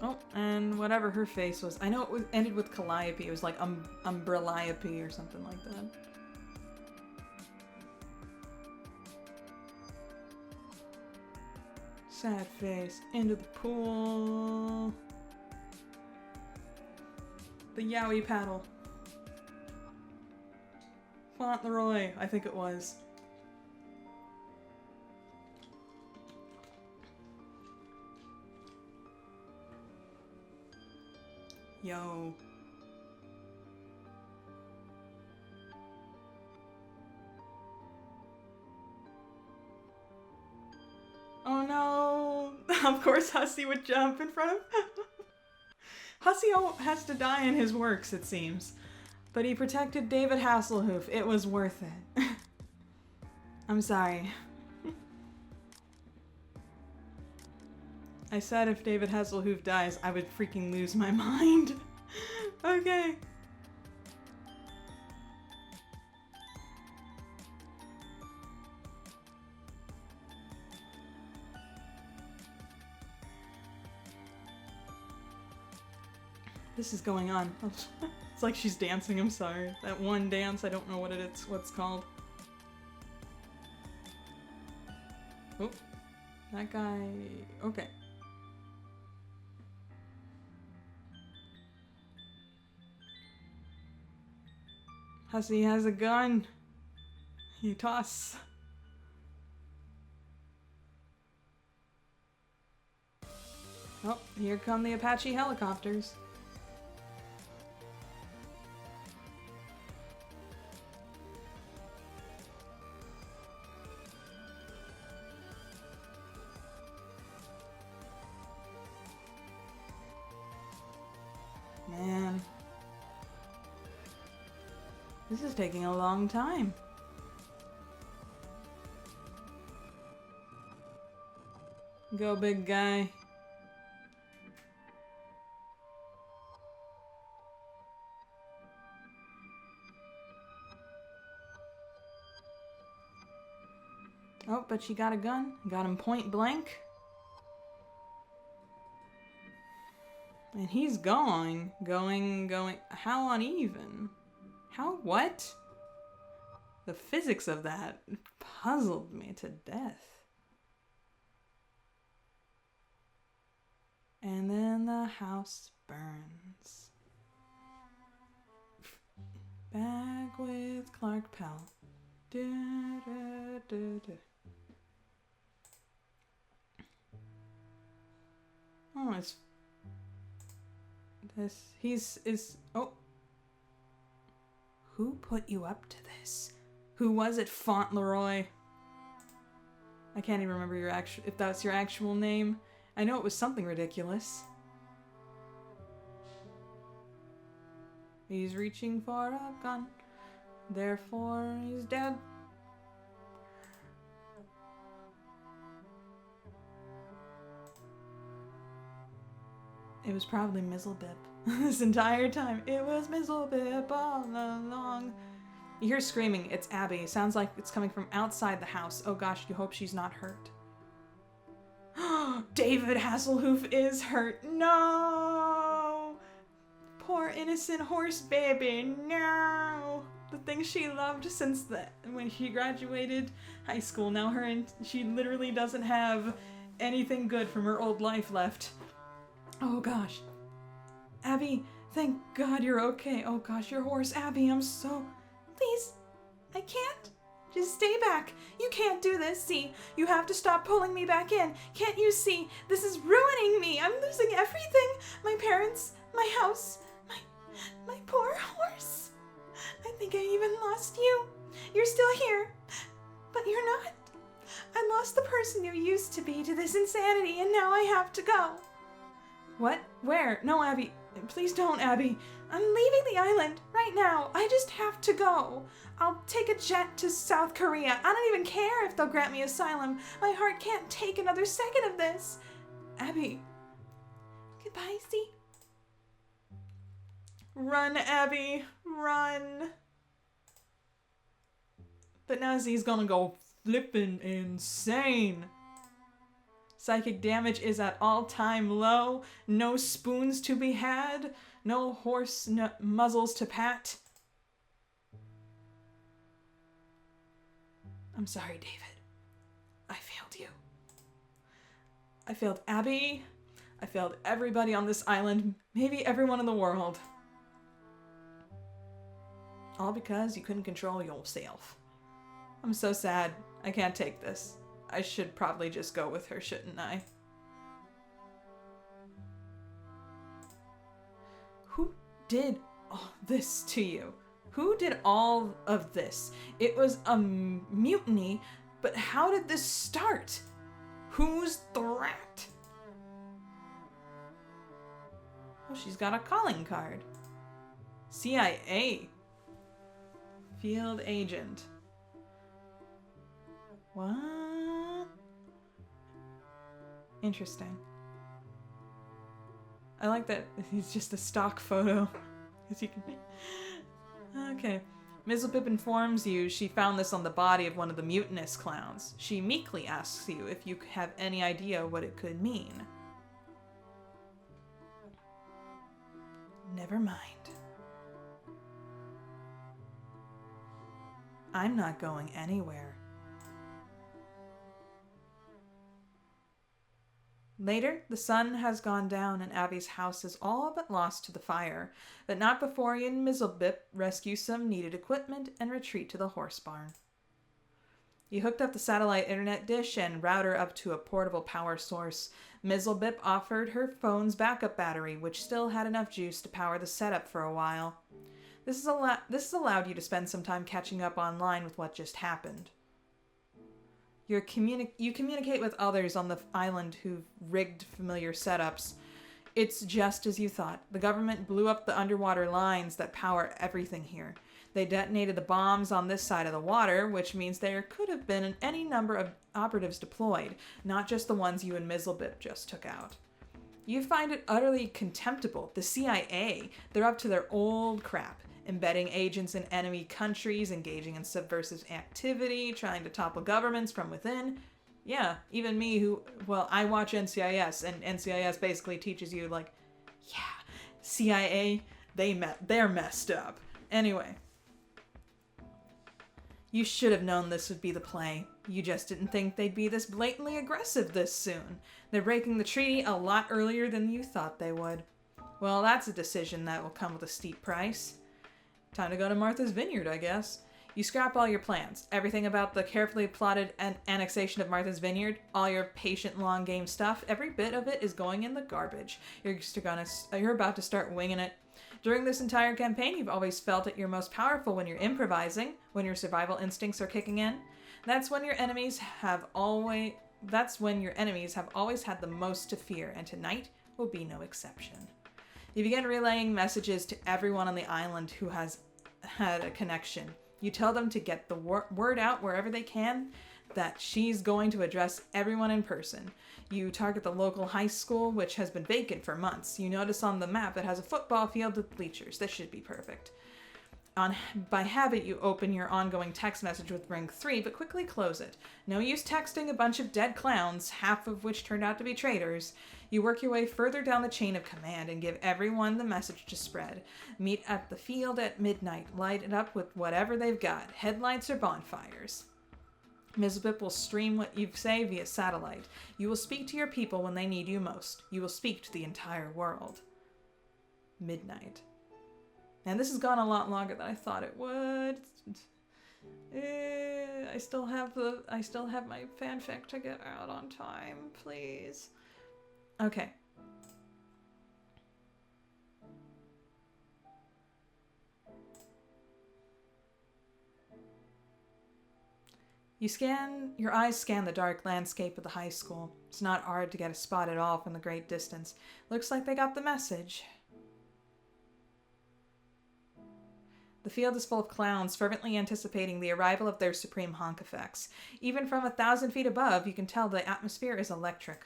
Oh, and whatever her face was. I know it ended with Calliope. It was like Umbrelliope or something like that. Sad face. Into the pool. The Yowie paddle. Fauntleroy, I think it was. Yo. Oh no! Of course Hussey would jump in front of Hussey has to die in his works, it seems. But he protected David Hasselhoff. It was worth it. I'm sorry. I said if David Hasselhoff dies, I would freaking lose my mind. Okay. This is going on. It's like she's dancing, I'm sorry. That one dance, I don't know what what's called. Oh, that guy, okay. Hussey has a gun. You toss. Oh, here come the Apache helicopters. Man. This is taking a long time. Go, big guy. Oh, but she got a gun. Got him point blank. And he's going. How uneven? How what? The physics of that puzzled me to death. And then the house burns. Back with Clark Pell. Da, da, da, da. Oh, it's this. Oh. Who put you up to this? Who was it, Fauntleroy? I can't even remember if that's your actual name. I know it was something ridiculous. He's reaching for a gun. Therefore, he's dead. It was probably Mizzlebip. This entire time. It was Mizzlebip all along. You hear screaming. It's Abby. Sounds like it's coming from outside the house. Oh gosh, you hope she's not hurt. David Hasselhoff is hurt. No! Poor innocent horse baby. No! The thing she loved since when she graduated high school. Now she literally doesn't have anything good from her old life left. Oh gosh. Abby, thank God you're okay. Oh gosh, your horse, Abby, I'm so... Please, I can't. Just stay back. You can't do this. See, you have to stop pulling me back in. Can't you see? This is ruining me. I'm losing everything. My parents, my house, my poor horse. I think I even lost you. You're still here, but you're not. I lost the person you used to be to this insanity, and now I have to go. What? Where? No, Abby. Please don't, Abby. I'm leaving the island right now. I just have to go. I'll take a jet to South Korea. I don't even care if they'll grant me asylum. My heart can't take another second of this. Abby. Goodbye, Z. Run, Abby. Run. But now Z's gonna go flippin' insane. Psychic damage is at all-time low. No spoons to be had. No horse muzzles to pat. I'm sorry, David. I failed you. I failed Abby. I failed everybody on this island. Maybe everyone in the world. All because you couldn't control yourself. I'm so sad. I can't take this. I should probably just go with her, shouldn't I? Who did all this to you? Who did all of this? It was a mutiny, but how did this start? Who's the rat? Oh, she's got a calling card. CIA. Field agent. What? Interesting. I like that it's just a stock photo. As you can... Okay. Mizzlepip informs you she found this on the body of one of the mutinous clowns. She meekly asks you if you have any idea what it could mean. Never mind. I'm not going anywhere. Later, the sun has gone down and Abby's house is all but lost to the fire, but not before you and Mizzlepip rescue some needed equipment and retreat to the horse barn. You hooked up the satellite internet dish and router up to a portable power source. Mizzlepip offered her phone's backup battery, which still had enough juice to power the setup for a while. This has allowed you to spend some time catching up online with what just happened. You communicate with others on the island who've rigged familiar setups. It's just as you thought. The government blew up the underwater lines that power everything here. They detonated the bombs on this side of the water, which means there could have been any number of operatives deployed, not just the ones you and Mizzlepip just took out. You find it utterly contemptible. The CIA, they're up to their old crap. Embedding agents in enemy countries, engaging in subversive activity, trying to topple governments from within. Yeah, even me I watch NCIS, and NCIS basically teaches you, like, yeah, CIA, they're messed up. Anyway. You should have known this would be the play. You just didn't think they'd be this blatantly aggressive this soon. They're breaking the treaty a lot earlier than you thought they would. Well, that's a decision that will come with a steep price. Time to go to Martha's Vineyard, I guess. You scrap all your plans. Everything about the carefully plotted annexation of Martha's Vineyard, all your patient long game stuff, every bit of it is going in the garbage. You're about to start winging it. During this entire campaign, you've always felt at your most powerful when you're improvising, when your survival instincts are kicking in. That's when your enemies have always had the most to fear, and tonight will be no exception. You begin relaying messages to everyone on the island who has had a connection. You tell them to get the word out wherever they can that she's going to address everyone in person. You target the local high school, which has been vacant for months. You notice on the map it has a football field with bleachers. This should be perfect. By habit, you open your ongoing text message with ring 3, but quickly close it. No use texting a bunch of dead clowns, half of which turned out to be traitors. You work your way further down the chain of command and give everyone the message to spread. Meet at the field at midnight. Light it up with whatever they've got, headlights or bonfires. Mizzlepip will stream what you say via satellite. You will speak to your people when they need you most. You will speak to the entire world. Midnight. And this has gone a lot longer than I thought it would. I still have my fanfic to get out on time, please. Okay. Your eyes scan the dark landscape of the high school. It's not hard to get a spot at all from the great distance. Looks like they got the message. The field is full of clowns, fervently anticipating the arrival of their supreme honk effects. Even from 1,000 feet above, you can tell the atmosphere is electric.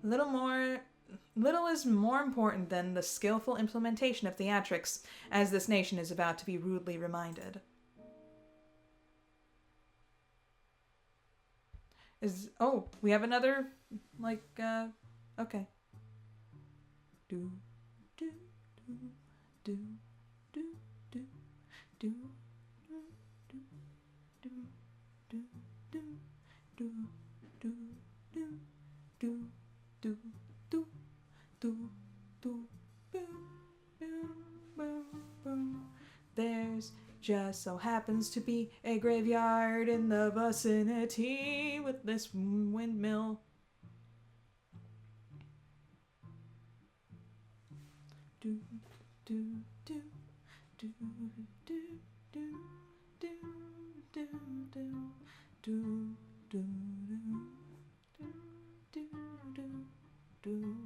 Little is more important than the skillful implementation of theatrics, as this nation is about to be rudely reminded. We have another, okay. Do, do, do, do, do, do, do, do, do, do, do, do, do, do, do, do, do, do, do, boom, boom, boom, boom. There's just so happens to be a graveyard in the vicinity with this windmill. Do, do, do, do, do, do, do, do, do, do, do, do, do, do.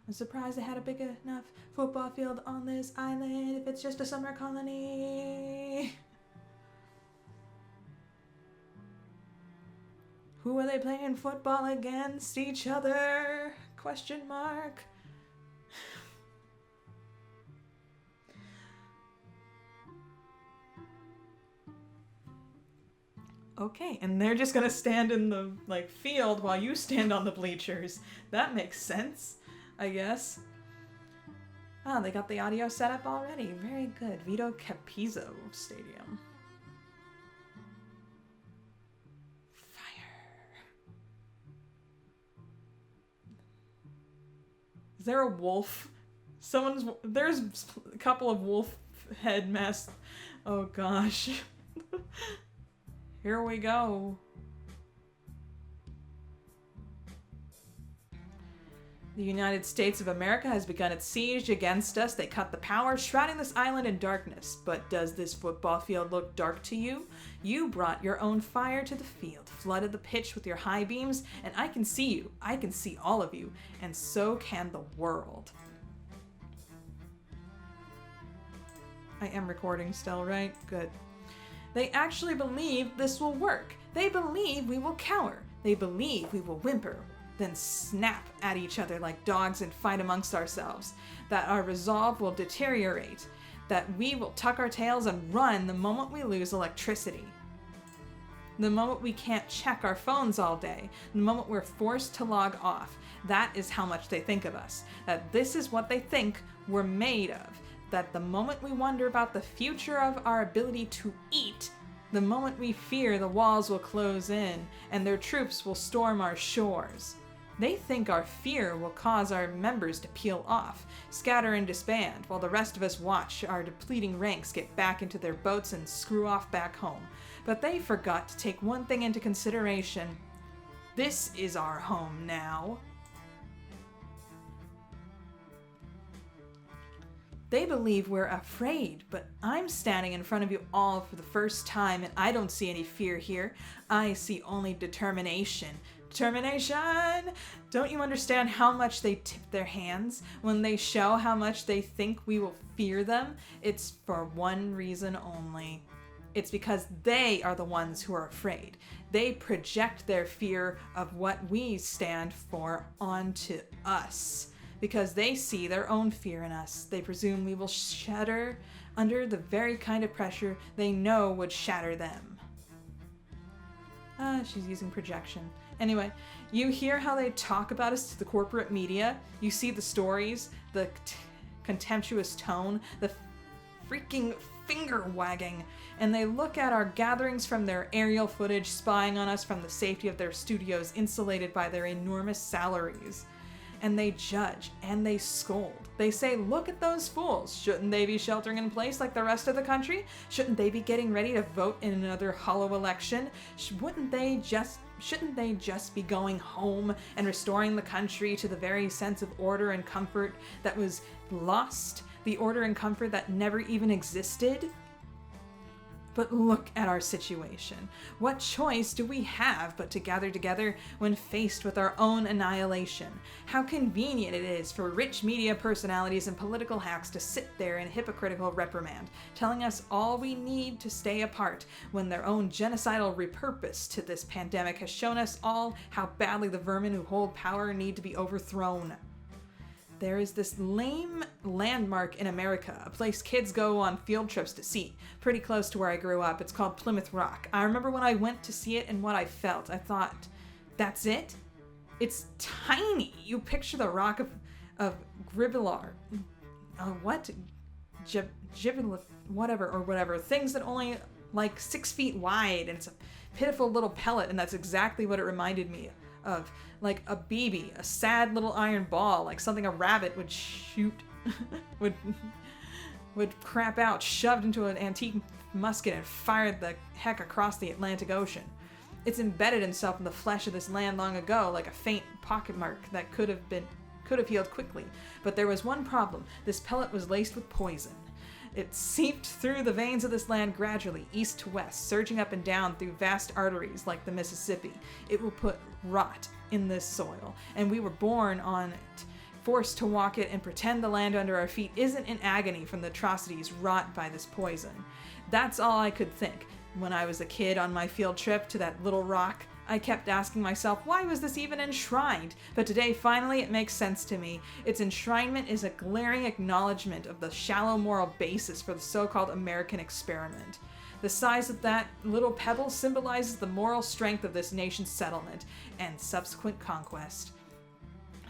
I'm surprised they had a big enough football field on this island if it's just a summer colony. Who are they playing football against each other? Question mark. Okay, and they're just gonna stand in the field while you stand on the bleachers. That makes sense, I guess. Oh, they got the audio set up already. Very good. Vito Capizzo Stadium. Fire. Is there a wolf? There's a couple of wolf head masks. Oh gosh. Here we go. The United States of America has begun its siege against us. They cut the power, shrouding this island in darkness. But does this football field look dark to you? You brought your own fire to the field, flooded the pitch with your high beams, and I can see you. I can see all of you, and so can the world. I am recording still, right? Good. They actually believe this will work. They believe we will cower. They believe we will whimper, then snap at each other like dogs and fight amongst ourselves. That our resolve will deteriorate. That we will tuck our tails and run the moment we lose electricity. The moment we can't check our phones all day. The moment we're forced to log off. That is how much they think of us. That this is what they think we're made of. That the moment we wonder about the future of our ability to eat, the moment we fear the walls will close in and their troops will storm our shores. They think our fear will cause our members to peel off, scatter and disband, while the rest of us watch our depleting ranks get back into their boats and screw off back home. But they forgot to take one thing into consideration. This is our home now. They believe we're afraid, but I'm standing in front of you all for the first time and I don't see any fear here. I see only determination. Determination! Don't you understand how much they tip their hands when they show how much they think we will fear them? It's for one reason only. It's because they are the ones who are afraid. They project their fear of what we stand for onto us. Because they see their own fear in us. They presume we will shatter under the very kind of pressure they know would shatter them. She's using projection. Anyway, you hear how they talk about us to the corporate media. You see the stories, the contemptuous tone, the freaking finger wagging, and they look at our gatherings from their aerial footage, spying on us from the safety of their studios, insulated by their enormous salaries. And they judge, and they scold. They say, look at those fools. Shouldn't they be sheltering in place like the rest of the country? Shouldn't they be getting ready to vote in another hollow election? Shouldn't they just be going home and restoring the country to the very sense of order and comfort that was lost? The order and comfort that never even existed? But look at our situation. What choice do we have but to gather together when faced with our own annihilation? How convenient it is for rich media personalities and political hacks to sit there in hypocritical reprimand, telling us all we need to stay apart when their own genocidal repurpose to this pandemic has shown us all how badly the vermin who hold power need to be overthrown. There is this lame landmark in America, a place kids go on field trips to see, pretty close to where I grew up. It's called Plymouth Rock. I remember when I went to see it and what I felt. I thought, That's it? It's tiny. You picture the rock of Gribilar. What? Gibbelith, whatever. Things that only like 6 feet wide, and it's a pitiful little pellet, and that's exactly what it reminded me of. Like a baby, a sad little iron ball, like something a rabbit would shoot, would crap out, shoved into an antique musket and fired the heck across the Atlantic Ocean. It's embedded itself in the flesh of this land long ago, like a faint pocketmark that could have healed quickly. But there was one problem. This pellet was laced with poison. It seeped through the veins of this land gradually, east to west, surging up and down through vast arteries like the Mississippi. It will put rot in this soil, and we were born on it, forced to walk it and pretend the land under our feet isn't in agony from the atrocities wrought by this poison. That's all I could think. When I was a kid on my field trip to that little rock, I kept asking myself, why was this even enshrined? But today, finally, it makes sense to me. Its enshrinement is a glaring acknowledgement of the shallow moral basis for the so-called American experiment. The size of that little pebble symbolizes the moral strength of this nation's settlement and subsequent conquest.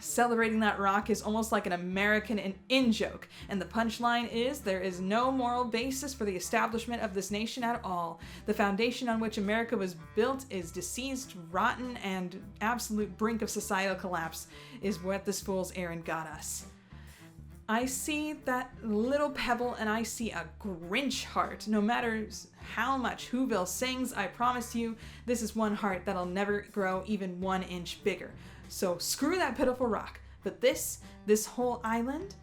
Celebrating that rock is almost like an American in-joke, and the punchline is there is no moral basis for the establishment of this nation at all. The foundation on which America was built is diseased, rotten, and absolute brink of societal collapse is what this fool's errand got us. I see that little pebble and I see a Grinch heart. No matter how much Whoville sings, I promise you, this is one heart that'll never grow even 1 inch bigger. So screw that pitiful rock. But this whole island,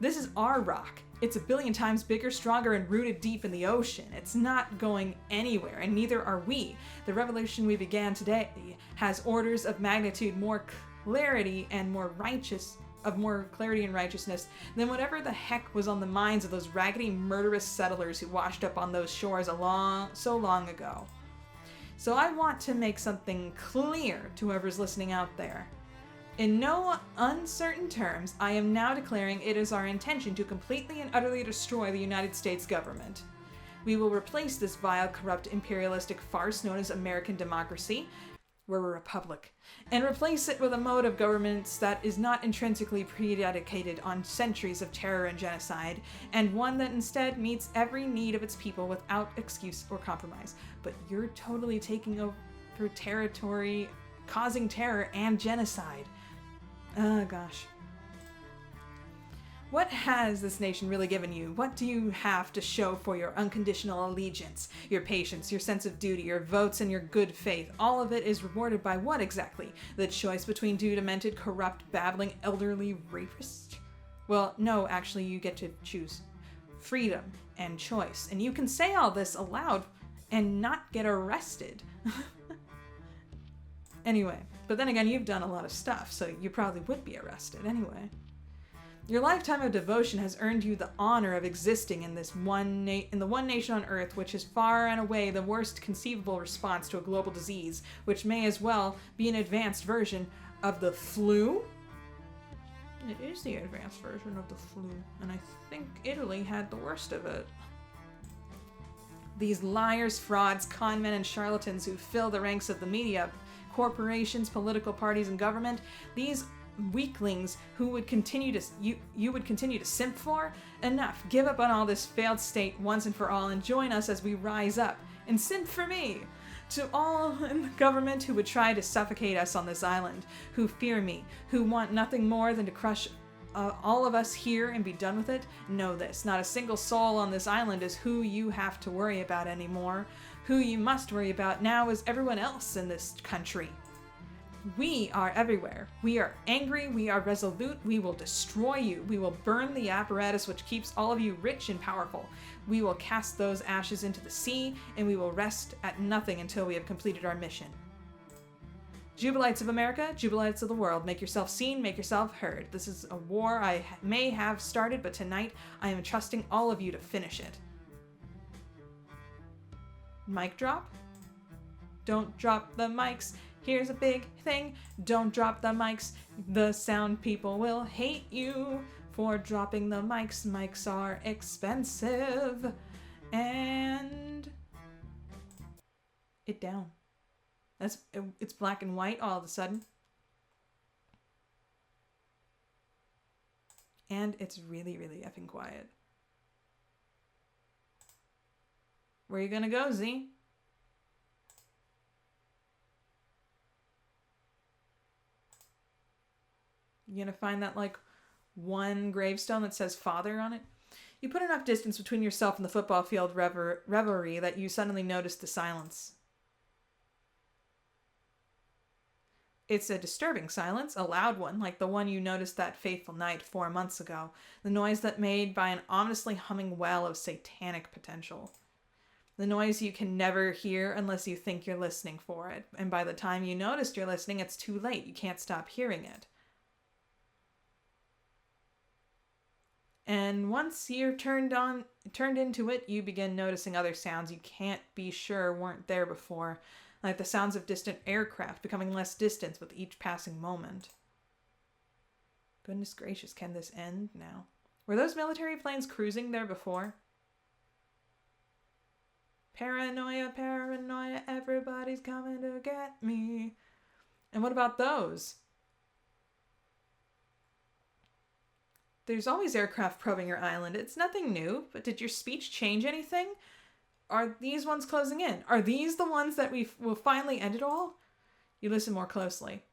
this is our rock. It's 1 billion times bigger, stronger, and rooted deep in the ocean. It's not going anywhere, and neither are we. The revolution we began today has orders of magnitude more clarity and righteousness than whatever the heck was on the minds of those raggedy, murderous settlers who washed up on those shores so long ago. So I want to make something clear to whoever's listening out there. In no uncertain terms, I am now declaring it is our intention to completely and utterly destroy the United States government. We will replace this vile, corrupt, imperialistic farce known as American democracy. We're a republic. And replace it with a mode of governance that is not intrinsically predicated on centuries of terror and genocide, and one that instead meets every need of its people without excuse or compromise. But you're totally taking over territory, causing terror and genocide. Oh gosh. What has this nation really given you? What do you have to show for your unconditional allegiance, your patience, your sense of duty, your votes, and your good faith? All of it is rewarded by what exactly? The choice between two demented, corrupt, babbling, elderly rapists? Well, no, actually, you get to choose freedom and choice. And you can say all this aloud and not get arrested. Anyway, but then again, you've done a lot of stuff, so you probably would be arrested anyway. Your lifetime of devotion has earned you the honor of existing in this in the one nation on Earth, which is far and away the worst conceivable response to a global disease, which may as well be an advanced version of the flu. It is the advanced version of the flu, and I think Italy had the worst of it. These liars, frauds, conmen, and charlatans who fill the ranks of the media, corporations, political parties, and government, these weaklings who would continue to you would continue to simp for? Enough. Give up on all this failed state once and for all and join us as we rise up. And simp for me. To all in the government who would try to suffocate us on this island, who fear me, who want nothing more than to crush all of us here and be done with it, know this. Not a single soul on this island is who you have to worry about anymore. Who you must worry about now is everyone else in this country. We are everywhere. We are angry, we are resolute, we will destroy you. We will burn the apparatus which keeps all of you rich and powerful. We will cast those ashes into the sea, and we will rest at nothing until we have completed our mission. Jubilites of America, Jubilites of the world, make yourself seen, make yourself heard. This is a war I may have started, but tonight I am trusting all of you to finish it. Mic drop? Don't drop the mics. Here's a big thing, don't drop the mics. The sound people will hate you for dropping the mics. Mics are expensive. And it down. It's black and white all of a sudden. And it's really, really effing quiet. Where are you gonna go, Z? You gonna find that, like, one gravestone that says father on it? You put enough distance between yourself and the football field revelry that you suddenly notice the silence. It's a disturbing silence, a loud one, like the one you noticed that fateful night 4 months ago. The noise that made by an ominously humming well of satanic potential. The noise you can never hear unless you think you're listening for it. And by the time you noticed you're listening, it's too late. You can't stop hearing it. And once you're turned into it, you begin noticing other sounds you can't be sure weren't there before. Like the sounds of distant aircraft becoming less distant with each passing moment. Goodness gracious, can this end now? Were those military planes cruising there before? Paranoia, paranoia, everybody's coming to get me. And what about those? There's always aircraft probing your island. It's nothing new, but did your speech change anything? Are these ones closing in? Are these the ones that we will finally end it all? You listen more closely.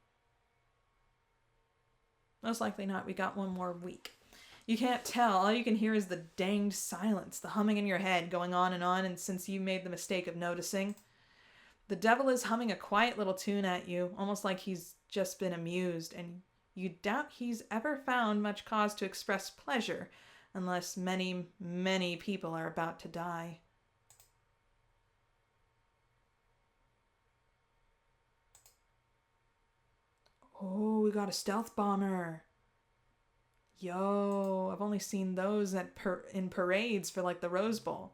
Most likely not. We got one more week. You can't tell. All you can hear is the danged silence, the humming in your head going on, and since you made the mistake of noticing. The devil is humming a quiet little tune at you, almost like he's just been amused, and you doubt he's ever found much cause to express pleasure, unless many, many people are about to die. Oh, we got a stealth bomber. Yo, I've only seen those in parades for like the Rose Bowl.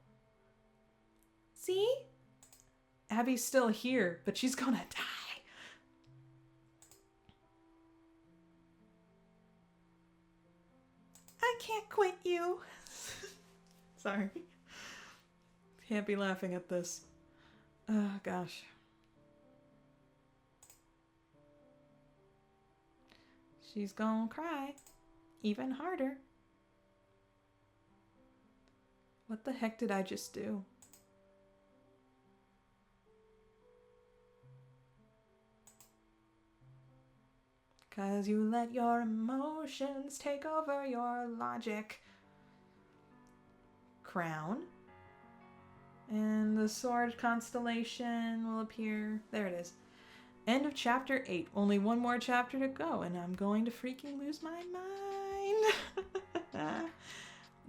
See? Abby's still here, but she's gonna die. I can't quit you. Sorry. Can't be laughing at this. Oh, gosh. She's gonna cry. Even harder. What the heck did I just do? Cause you let your emotions take over your logic. Crown. And the sword constellation will appear. There it is. End of chapter 8. Only one more chapter to go, and I'm going to freaking lose my mind.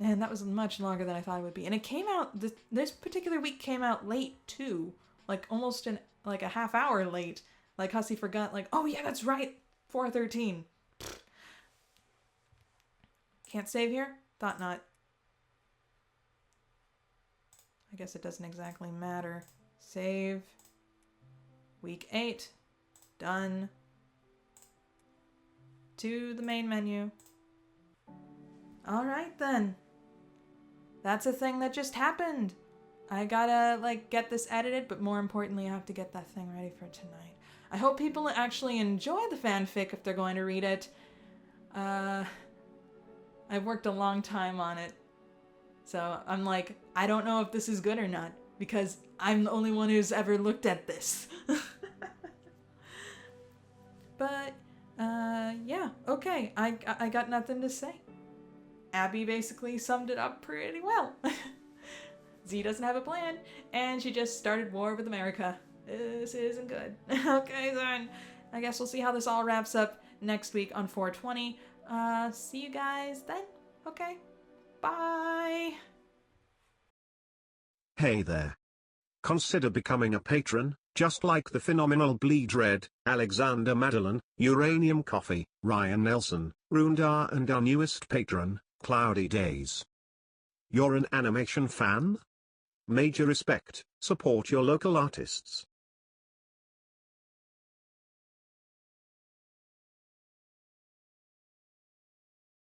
And that was much longer than I thought it would be. And it came out, this particular week came out late, too. Like, almost a half hour late. Like, Hussey forgot, like, oh yeah, that's right, 4:13. Can't save here? Thought not. I guess it doesn't exactly matter. Save. Week 8. Done. To the main menu. Alright then. That's a thing that just happened. I gotta, get this edited, but more importantly, I have to get that thing ready for tonight. I hope people actually enjoy the fanfic if they're going to read it. I've worked a long time on it. So I'm like, I don't know if this is good or not, because I'm the only one who's ever looked at this. But, yeah, okay, I got nothing to say. Abby basically summed it up pretty well. Z doesn't have a plan, and she just started war with America. This isn't good. Okay, then, I guess we'll see how this all wraps up next week on 420. See you guys then. Okay, bye. Hey there. Consider becoming a patron, just like the phenomenal Bleed Red, Alexander Madeline, Uranium Coffee, Ryan Nelson, Rundar, and our newest patron, Cloudy Days. You're an animation fan? Major respect, support your local artists.